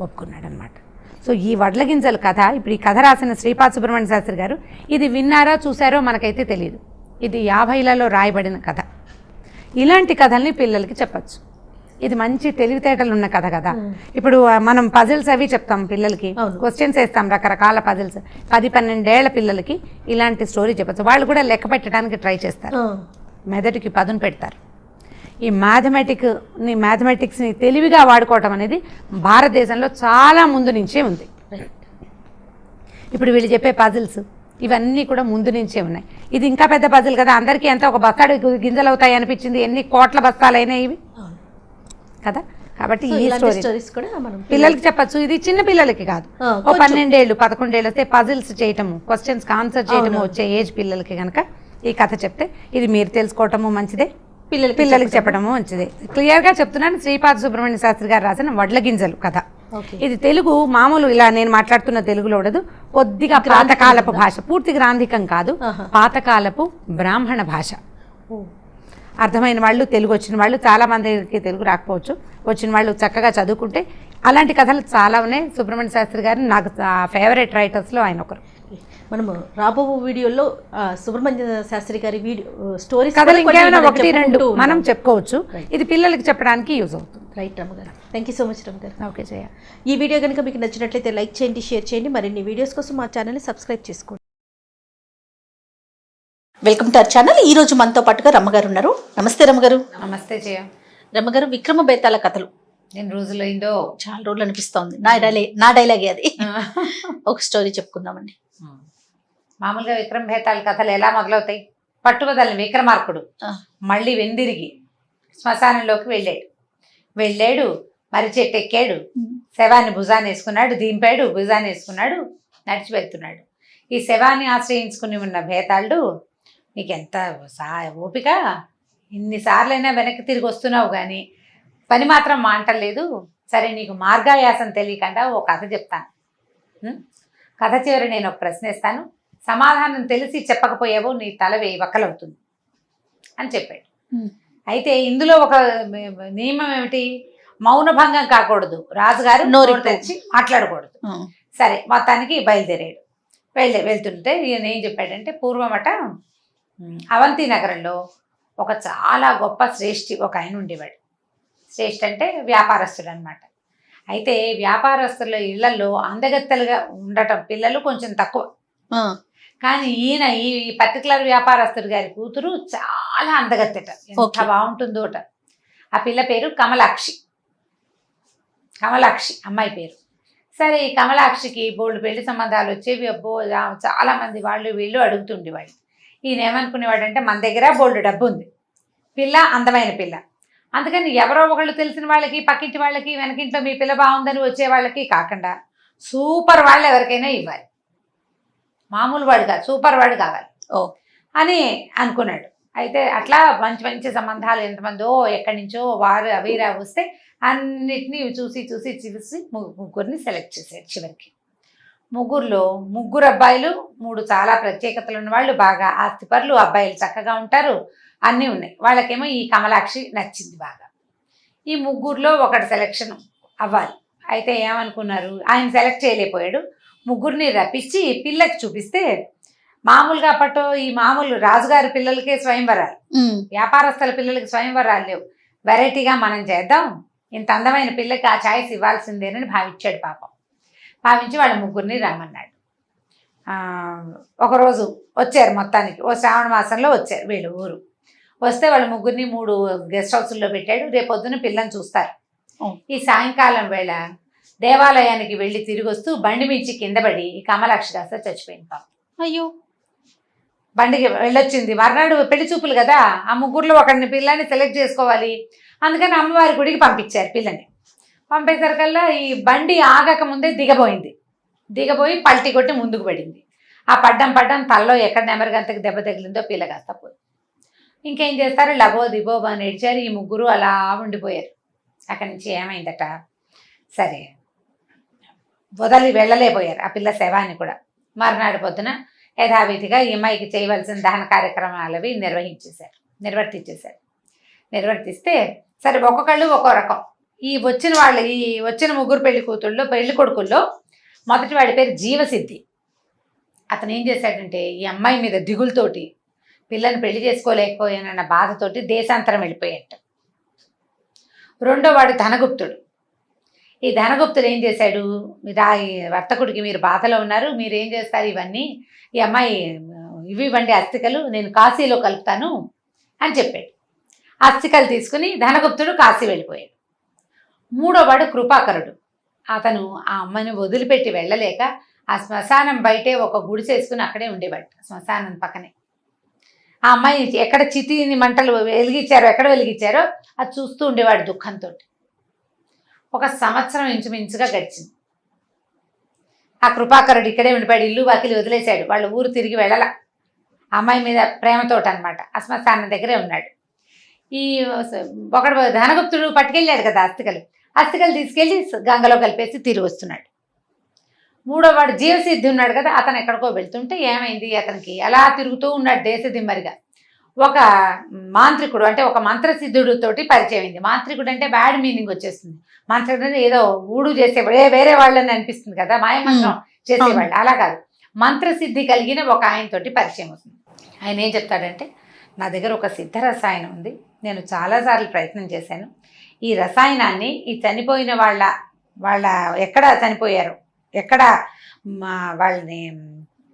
ఒప్పుకున్నాడు అనమాట. సో ఈ వడ్ల గింజల కథ, ఇప్పుడు ఈ కథ రాసిన శ్రీపాద సుబ్రహ్మణ్య శాస్త్రి గారు, ఇది విన్నారో చూసారో మనకైతే తెలియదు. ఇది 50లలో రాయబడిన కథ. ఇలాంటి కథల్ని పిల్లలకి చెప్పచ్చు. ఇది మంచి తెలివితేటలు ఉన్న కథ కదా. ఇప్పుడు మనం పజిల్స్ అవి చెప్తాం పిల్లలకి, క్వశ్చన్స్ వేస్తాం, రకరకాల పజిల్స్. 10-12 ఏళ్ల పిల్లలకి ఇలాంటి స్టోరీ చెప్పచ్చు. వాళ్ళు కూడా లెక్క పెట్టడానికి ట్రై చేస్తారు, మెదడుకి పదును పెడతారు. ఈ మ్యాథమెటిక్స్ని తెలివిగా వాడుకోవటం అనేది భారతదేశంలో చాలా ముందు నుంచే ఉంది. ఇప్పుడు వీళ్ళు చెప్పే పజిల్స్ ఇవన్నీ కూడా ముందు నుంచే ఉన్నాయి. ఇది ఇంకా పెద్ద పజిల్ కదా, అందరికీ ఎంత ఒక బస్తాడు గింజలు అవుతాయి అనిపించింది, ఎన్ని కోట్ల బస్తాలైనా ఇవి కదా. కాబట్టి ఈ స్టోరీస్ కూడా మనం పిల్లలకి చెప్పచ్చు. ఇది చిన్న పిల్లలకి కాదు, 12 ఏళ్ళు 11 ఏళ్ళు వస్తే పజిల్స్ చేయటము, క్వశ్చన్స్కి ఆన్సర్ చేయటము వచ్చే ఏజ్ పిల్లలకి కనుక ఈ కథ చెప్తే ఇది మీరు తెలుసుకోవటము మంచిదే, పిల్లలకి చెప్పడము మంచిదే. క్లియర్గా చెప్తున్నాను, శ్రీపాద సుబ్రహ్మణ్య శాస్త్రి గారు రాసిన వడ్ల గింజలు కథ. ఇది తెలుగు మామూలు ఇలా నేను మాట్లాడుతున్న తెలుగులో ఉండదు, కొద్దిగా పాతకాలపు భాష, పూర్తి గ్రాంధికం కాదు, పాతకాలపు బ్రాహ్మణ భాష. అర్థమైన వాళ్ళు, తెలుగు వచ్చిన వాళ్ళు, చాలా మందికి తెలుగు రాకపోవచ్చు, వచ్చిన వాళ్ళు చక్కగా చదువుకుంటే అలాంటి కథలు చాలా ఉన్నాయి. సుబ్రహ్మణ్య శాస్త్రి గారు నాకు ఫేవరెట్ రైటర్స్లో ఆయన ఒకరు. మనము రాబో వీడియోలో సుబ్రహ్మణ్య శాస్త్రి గారి స్టోరీస్ కథలు ఇంకేమైనా 1-2 మనం చెప్పుకోవచ్చు. ఇది పిల్లలకి చెప్పడానికి యూజ్ అవుతుంది. రైట్ రమ్మగారు, థ్యాంక్ యూ సో మచ్ రమ్మగారు. ఓకే జయ. ఈ వీడియో కనుక మీకు నచ్చినట్లయితే లైక్ చేయండి, షేర్ చేయండి. మరిన్ని వీడియోస్ కోసం మా ఛానల్ని సబ్స్క్రైబ్ చేసుకోండి. Welcome to our channel. ఈ రోజు మనతో పాటుగా రమ్మగారు ఉన్నారు. నమస్తే రమ్మగారు. నమస్తే జయ. రమ్మగారు, విక్రమ బేతాళ కథలు నేను రోజులైందో చాలా రోజులు అనిపిస్తోంది. నా డైలాగే అది. ఒక స్టోరీ చెప్పుకుందామండి. మామూలుగా విక్రమ బేతాళ కథలు ఎలా మొదలవుతాయి? పట్టుబదలని విక్రమార్కుడు మళ్ళీ వెందిరిగి శ్మశానంలోకి వెళ్ళాడు, మరి చెట్టు ఎక్కాడు, శవాన్ని భుజాన్ని వేసుకున్నాడు, దింపాడు, భుజాన్ని వేసుకున్నాడు, నడిచి వెళ్తున్నాడు. ఈ శవాన్ని ఆశ్రయించుకుని ఉన్న బేతాళుడు, నీకెంత ఓపిక, ఇన్నిసార్లైనా వెనక్కి తిరిగి వస్తున్నావు కానీ పని మాత్రం మాంటలేదు. సరే, నీకు మార్గాయాసం తెలియకుండా ఓ కథ చెప్తాను. కథ చివరి నేను ఒక ప్రశ్న ఇస్తాను, సమాధానం తెలిసి చెప్పకపోయావో నీ తల వక్కలవుతుంది అని చెప్పాడు. అయితే ఇందులో ఒక నియమం ఏమిటి? మౌనభంగం కాకూడదు, రాజుగారు నోరు తెచ్చి మాట్లాడకూడదు. సరే, మొత్తానికి బయలుదేరాడు. వెళ్తుంటే ఈయన ఏం చెప్పాడంటే, పూర్వమట అవంతి నగరంలో ఒక చాలా గొప్ప శ్రేష్ఠి ఒక ఆయన ఉండేవాడు. శ్రేష్ఠి అంటే వ్యాపారస్తుడు అనమాట. అయితే వ్యాపారస్తుల ఇళ్లలో అందగత్తెలుగా ఉండటం పిల్లలు కొంచెం తక్కువ. కానీ ఈయన ఈ పర్టికులర్ వ్యాపారస్తుడు గారి కూతురు చాలా అందగత్తెట, ఎంత బాగుంటుందోట. ఆ పిల్ల పేరు కమలాక్షి అమ్మాయి పేరు. సరే, ఈ కమలాక్షికి బోల్డ్ పెళ్లి సంబంధాలు వచ్చేవి. అబ్బో, చాలా మంది వాళ్ళు వీళ్ళు అడుగుతుండేవాళ్ళు. ఈయన ఏమనుకునేవాడంటే, మన దగ్గర బోల్డ్ డబ్బు ఉంది, పిల్ల అందమైన పిల్ల, అందుకని ఎవరో ఒకళ్ళు తెలిసిన వాళ్ళకి, పక్కింటి వాళ్ళకి, వెనకింట్లో మీ పిల్ల బాగుందని వచ్చే వాళ్ళకి కాకుండా సూపర్ వాళ్ళు ఎవరికైనా ఇవ్వాలి, మామూలు వాడు కాదు, సూపర్ వాడు కావాలి అని అనుకున్నాడు. అయితే అట్లా మంచి మంచి సంబంధాలు ఎంతమందో ఎక్కడి నుంచో వారు అవిరా వస్తే అన్నిటినీ చూసి ముగ్గురిని సెలెక్ట్ చేశాడు. చివరికి ముగ్గురులో 3 అబ్బాయిలు, 3 చాలా ప్రత్యేకతలు ఉన్నవాళ్ళు, బాగా ఆస్తిపరులు, అబ్బాయిలు చక్కగా ఉంటారు, అన్నీ ఉన్నాయి. వాళ్ళకేమో ఈ కమలాక్షి నచ్చింది బాగా. ఈ 3లో ఒకటి సెలెక్షన్ అవ్వాలి. అయితే ఏమనుకున్నారు, ఆయన సెలెక్ట్ చేయలేకపోయాడు. 3ని రప్పించి పిల్లకి చూపిస్తే, మామూలుగా అప్పట్లో ఈ మామూలు రాజుగారి పిల్లలకే స్వయంవరాలు, వ్యాపారస్తుల పిల్లలకి స్వయంవరాలు లేవు. వెరైటీగా మనం చేద్దాం, ఇంత అందమైన పిల్లకి ఆ ఛాయిస్ ఇవ్వాల్సిందేనని భావించాడు. పాపం భావించి వాళ్ళ 3ని రమ్మన్నాడు. ఒకరోజు వచ్చారు, మొత్తానికి ఓ శ్రావణ మాసంలో వచ్చారు వీళ్ళు ఊరు. వస్తే వాళ్ళ 3ని 3 గెస్ట్ హౌస్ల్లో పెట్టాడు. రేపొద్దున పిల్లని చూస్తారు. ఈ సాయంకాలం వేళ దేవాలయానికి వెళ్ళి తిరిగి వస్తూ బండి మించి కింద పడి ఈ కమలాక్షి కాస్త చచ్చిపోయింది. పాపం, అయ్యో, బండికి వెళ్ళొచ్చింది. మర్నాడు పెళ్లి చూపులు కదా, ఆ 3లో ఒకరిని పిల్లని సెలెక్ట్ చేసుకోవాలి. అందుకని అమ్మవారి గుడికి పంపించారు పిల్లని. పంపేసరికల్లా ఈ బండి ఆగక ముందే దిగబోయి పల్టీ కొట్టి ముందుకు పడింది. ఆ పడ్డం తల్లో ఎక్కడ నెమరగంతకి దెబ్బ తగిలిందో పిల్ల కాస్త పోయి. ఇంకేం చేస్తారు, లబో దిబో అని ఏడ్చారు. ఈ 3 అలా ఉండిపోయారు. అక్కడి నుంచి ఏమైందట, సరే వదలి వెళ్ళలేకపోయారు ఆ పిల్ల శవాన్ని కూడా. మర్నాడు పొద్దున యథావిధిగా ఈ అమ్మాయికి చేయవలసిన దహన కార్యక్రమాలు అవి నిర్వర్తిస్తే సరే ఒక్కొక్కళ్ళు ఒక్కో రకం. ఈ వచ్చిన ముగ్గురు పెళ్లి కొడుకుల్లో మొదటి వాడి పేరు జీవసిద్ధి. అతను ఏం చేశాడంటే ఈ అమ్మాయి మీద దిగులతోటి పిల్లని పెళ్లి చేసుకోలేకపోయానన్న బాధతోటి దేశాంతరం వెళ్ళిపోయాట. రెండో వాడు ధనగుప్తుడు. ఈ ధనగుప్తుడు ఏం చేశాడు, ఈ వర్తకుడికి మీరు బాధలో ఉన్నారు, మీరు ఏం చేస్తారు ఇవన్నీ, ఈ అమ్మాయి ఇవి ఇవ్వండి అస్థికలు, నేను కాశీలో కలుపుతాను అని చెప్పాడు. అస్థికలు తీసుకుని ధనగుప్తుడు కాశీ వెళ్ళిపోయాడు. మూడో వాడు కృపాకరుడు. అతను ఆ అమ్మాయిని వదిలిపెట్టి వెళ్ళలేక ఆ శ్మశానం బయటే ఒక గుడిసేసుకుని అక్కడే ఉండేవాడు, శ్మశానం పక్కనే. ఆ అమ్మాయి ఎక్కడ చితిని మంటలు ఎక్కడ వెలిగించారో అది చూస్తూ ఉండేవాడు దుఃఖంతో. 1 సంవత్సరం ఇంచుమించుగా గడిచింది. ఆ కృపాకరుడు ఇక్కడే ఉండిపోయాడు, ఇల్లు వాకిలి వదిలేశాడు, వాళ్ళ ఊరు తిరిగి వెళ్ళాల. అమ్మాయి మీద ప్రేమతోటి అనమాట. ఆ శ్మశానం దగ్గరే ఉన్నాడు. ఈ ఒకడు ధనగుప్తుడు పట్టుకెళ్ళాడు కదా అస్థికలు తీసుకెళ్ళి గంగలో కలిపేసి తిరిగి వస్తున్నాడు. మూడో వాడు జీవసిద్ధి ఉన్నాడు కదా, అతను ఎక్కడికో వెళ్తుంటే ఏమైంది, అతనికి అలా తిరుగుతూ ఉన్నాడు దేశదిమ్మరిగా. ఒక మాంత్రికుడు అంటే ఒక మంత్రసిద్ధుడితోటి పరిచయం అయింది. మాంత్రికుడు అంటే బ్యాడ్ మీనింగ్ వచ్చేస్తుంది. మంత్రికుడు అంటే ఏదో ఊడు చేసేవాడు, వేరే వాళ్ళని అనిపిస్తుంది కదా, మాయమంత్రం చేసేవాళ్ళు. అలా కాదు, మంత్రసిద్ధి కలిగిన ఒక ఆయనతోటి పరిచయం అవుతుంది. ఆయన ఏం చెప్తాడంటే, నా దగ్గర ఒక సిద్ధ రసాయనం ఉంది, నేను చాలాసార్లు ప్రయత్నం చేశాను. ఈ రసాయనాన్ని ఈ చనిపోయిన వాళ్ళ ఎక్కడ చనిపోయారు, ఎక్కడ వాళ్ళని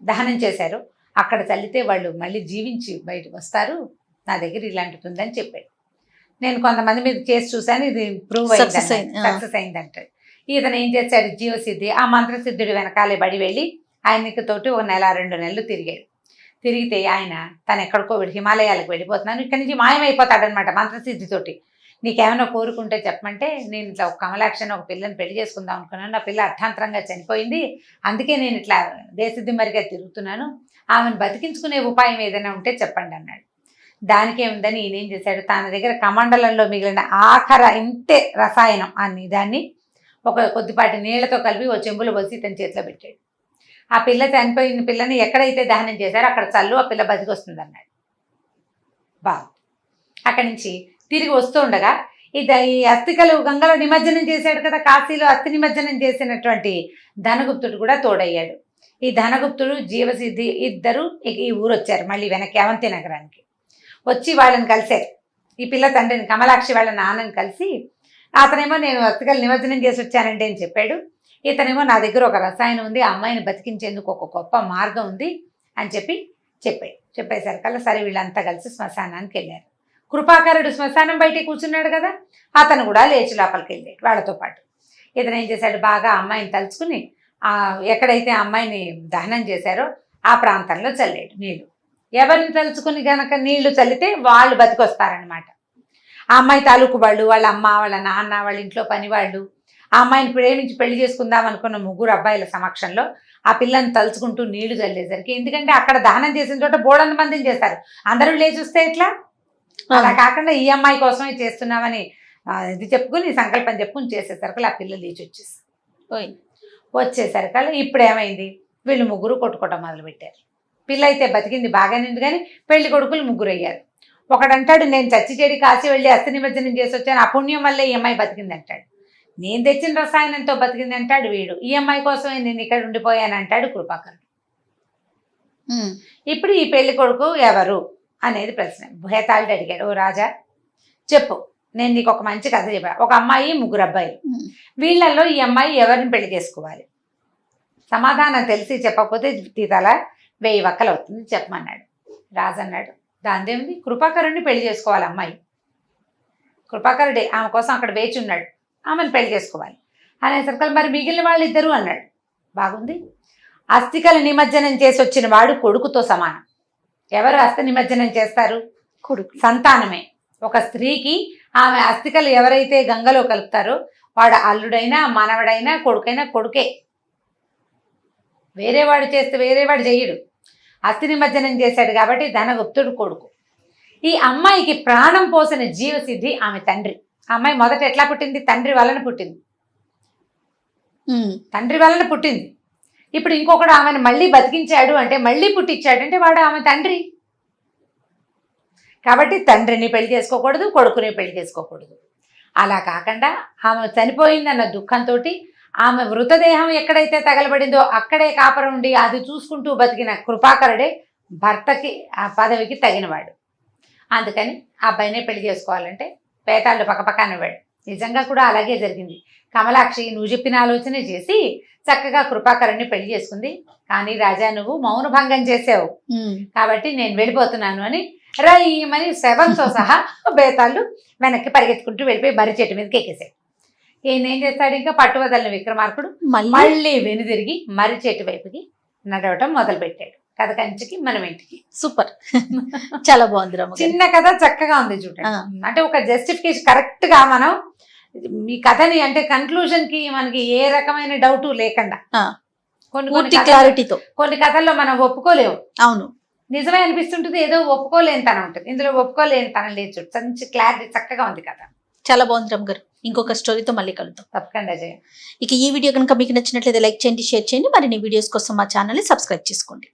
దహనం చేశారు అక్కడ చల్లితే వాళ్ళు మళ్ళీ జీవించి బయటకు వస్తారు, నా దగ్గర ఇలాంటిది ఉందని చెప్పాడు. నేను కొంతమంది మీద చేసి చూశాను, ఇది ప్రూవ్ అయింది, సక్సెస్ అయిందంటాడు. ఇతను ఏం చేశాడు, జీవసిద్ధి ఆ మంత్రసిద్ధుడి వెనకాలే బడి వెళ్ళి ఆయనకి తోటి 1 నెల 2 నెలలు తిరిగాడు. తిరిగితే ఆయన తను ఎక్కడికో హిమాలయాలకు వెళ్ళిపోతున్నాను, ఇక్కడి నుంచి మాయమైపోతాడనమాట మంత్రసిద్ధితోటి. నీకేమైనా కోరుకుంటే చెప్పమంటే, నేను ఇట్లా ఒక కమలాక్షని ఒక పిల్లని పెళ్లి చేసుకుందాం అనుకున్నాను, నా పిల్ల అర్థాంతరంగా చనిపోయింది, అందుకే నేను ఇట్లా దేశదిమ్మరిగా తిరుగుతున్నాను, ఆమెను బతికించుకునే ఉపాయం ఏదైనా ఉంటే చెప్పండి అన్నాడు. దానికేముందని ఈయనేం చేశాడు, తన దగ్గర కమండలంలో మిగిలిన ఆఖర ఇంతే రసాయనం అన్ని దాన్ని ఒక కొద్దిపాటి నీళ్లతో కలిపి ఓ చెంబులో పోసి తన చేతిలో పెట్టాడు. ఆ పిల్ల చనిపోయిన పిల్లని ఎక్కడైతే దహనం చేశారో అక్కడ చల్లు, ఆ పిల్ల బతికి వస్తుంది అన్నాడు. బాగుంది. అక్కడి నుంచి తిరిగి వస్తూ ఉండగా ఈ అస్థికలు గంగలో నిమజ్జనం చేశాడు కదా, కాశీలో అస్థి నిమజ్జనం చేసినటువంటి ధనగుప్తుడు కూడా తోడయ్యాడు. ఈ ధనగుప్తుడు జీవసిద్ధి ఇద్దరు ఈ ఊరు వచ్చారు మళ్ళీ వెనక్కి అవంతి నగరానికి. వచ్చి వాళ్ళని కలిశారు, ఈ పిల్ల తండ్రిని కమలాక్షి వాళ్ళ నాన్నని కలిసి, అతనేమో నేను అస్థికలు నిమజ్జనం చేసి వచ్చానండి అని చెప్పాడు. ఇతనేమో నా దగ్గర ఒక రసాయనం ఉంది, ఆ అమ్మాయిని బతికించేందుకు ఒక గొప్ప మార్గం ఉంది అని చెప్పేసరికల్లా సరే వీళ్ళంతా కలిసి శ్మశానానికి వెళ్ళారు. కృపాకరుడు శ్మశానం బయట కూర్చున్నాడు కదా, అతను కూడా లేచి లోపలికి వెళ్ళాడు వాళ్ళతో పాటు. ఇతను ఏం చేశాడు, బాగా అమ్మాయిని తలుచుకుని ఎక్కడైతే అమ్మాయిని దహనం చేశారో ఆ ప్రాంతంలో చల్లాడు నీళ్లు. ఎవరిని తలుచుకుని గనక నీళ్లు చల్లితే వాళ్ళు బతికొస్తారనమాట. ఆ అమ్మాయి తాలూకు వాళ్ళు, వాళ్ళ అమ్మ, వాళ్ళ నాన్న, వాళ్ళ ఇంట్లో పని వాళ్ళు, ఆ అమ్మాయిని ప్రేమించి పెళ్లి చేసుకుందాం అనుకున్న 3 అబ్బాయిల సమక్షంలో ఆ పిల్లని తలుచుకుంటూ నీళ్లు చల్లేసరికి, ఎందుకంటే అక్కడ దహనం చేసిన చోట బోడంత మందిని చేస్తారు, అందరూ లేచి వస్తే ఎట్లా, అలా కాకుండా ఈ అమ్మాయి కోసమే చేస్తున్నామని ఇది చెప్పుకుని సంకల్పం చెప్పుకుని చేసేసరికి ఆ పిల్ల లేచి వచ్చేసరికి ఇప్పుడు ఏమైంది, వీళ్ళు 3 కొట్టుకోవటం మొదలుపెట్టారు. పిల్ల అయితే బతికింది బాగానే ఉంది, కానీ పెళ్లి కొడుకులు 3 అయ్యారు. ఒకడంటాడు, నేను చచ్చి చెడి కాశీ వెళ్ళి అస్థి నిమజ్జనం చేసి వచ్చాను, ఆ పుణ్యం వల్లే ఈ అమ్మాయి బతికింది అంటాడు. నేను తెచ్చిన రసాయనంతో బతికింది అంటాడు వీడు. ఈ అమ్మాయి కోసమే నేను ఇక్కడ ఉండిపోయాను అంటాడు కృపాకరుడు. ఇప్పుడు ఈ పెళ్లి కొడుకు ఎవరు అనేది ప్రశ్న. భేతాళుడు అడిగాడు, ఓ రాజా చెప్పు, నేను నీకు ఒక మంచి కథ చెప్పా. ఒక అమ్మాయి 3 అబ్బాయిలు, వీళ్ళల్లో ఈ అమ్మాయి ఎవరిని పెళ్లి చేసుకోవాలి? సమాధానం తెలిసి చెప్పకపోతే తీతల 1000 వక్కలు అవుతుంది, చెప్పమన్నాడు. రాజు అన్నాడు, దాందేముంది, కృపాకరుడిని పెళ్లి చేసుకోవాలి అమ్మాయి. కృపాకరుడే ఆమె కోసం అక్కడ వేచి ఉన్నాడు, ఆమెను పెళ్లి చేసుకోవాలి అనేసరికి మరి మిగిలిన వాళ్ళు 2 అన్నాడు. బాగుంది, అస్థికల నిమజ్జనం చేసి వచ్చిన వాడు కొడుకుతో సమానం. ఎవరు అస్థి నిమజ్జనం చేస్తారు? కొడుకు, సంతానమే. ఒక స్త్రీకి ఆమె అస్థికలు ఎవరైతే గంగలో కలుపుతారో వాడు అల్లుడైనా మనవడైనా కొడుకైనా కొడుకే. వేరేవాడు చేస్తే వేరేవాడు చెయ్యడు. అస్థి నిమజ్జనం చేశాడు కాబట్టి ధనగుప్తుడు కొడుకు. ఈ అమ్మాయికి ప్రాణం పోసిన జీవసిద్ధి ఆమె తండ్రి. ఆ అమ్మాయి మొదట ఎట్లా పుట్టింది? తండ్రి వలన పుట్టింది. తండ్రి వలన పుట్టింది. ఇప్పుడు ఇంకొకడు ఆమెను మళ్ళీ బతికించాడు అంటే, మళ్ళీ పుట్టించాడు అంటే వాడు ఆమె తండ్రి. కాబట్టి తండ్రిని పెళ్లి చేసుకోకూడదు, కొడుకుని పెళ్లి చేసుకోకూడదు. అలా కాకుండా ఆమె చనిపోయిందన్న దుఃఖంతో ఆమె మృతదేహం ఎక్కడైతే తగలబడిందో అక్కడే కాపురం ఉండి అది చూసుకుంటూ బతికిన కృపాకరుడే భర్తకి ఆ పదవికి తగినవాడు. అందుకని ఆ అబ్బాయినే పెళ్లి చేసుకోవాలంటే పేతాళ్ళు పక్కపక్కనవాడు. నిజంగా కూడా అలాగే జరిగింది. కమలాక్షి నువ్వు చెప్పిన ఆలోచనే చేసి చక్కగా కృపాకరుణ్ణి పెళ్లి చేసుకుంది. కానీ రాజా నువ్వు మౌనభంగం చేసావు కాబట్టి నేను వెళ్ళిపోతున్నాను అని రయ్యమని శవంతో సహా బేతాళ్ళు వెనక్కి పరిగెత్తుకుంటూ వెళ్ళిపోయి మర్రి చెట్టు మీదకి ఎక్కేసాడు. ఈయన ఏం చేస్తాడు, ఇంకా పట్టువదలని విక్రమార్కుడు మళ్ళీ వెనుదిరిగి మర్రి చెట్టు వైపుకి నడవటం మొదలు పెట్టాడు. కథ కంచికి మనం ఇంటికి. సూపర్, చాలా బాగుంది. చిన్న కథ చక్కగా ఉంది చూడండి. అంటే ఒక జస్టిఫికేషన్ కరెక్ట్ గా మనం ఈ కథని అంటే కన్క్లూజన్ కి మనకి ఏ రకమైన డౌట్ లేకుండా కొన్ని కథల్లో మనం ఒప్పుకోలేము. అవును, నిజమే అనిపిస్తుంటుంది, ఏదో ఒప్పుకోలేని తనం ఉంటుంది. ఇందులో ఒప్పుకోలేని తనం లేదు. చూడు మంచి క్లారిటీ చక్కగా ఉంది కథ. చాలా బాగుంది రామ్ గారు. ఇంకొక స్టోరీతో మళ్ళీ కలుద్దాం తప్పకుండా జయ. ఇక ఈ వీడియో కనుక మీకు నచ్చినట్లయితే లైక్ చేయండి, షేర్ చేయండి. మరిన్ని వీడియోస్ కోసం మా ఛానల్ని సబ్స్క్రైబ్ చేసుకోండి.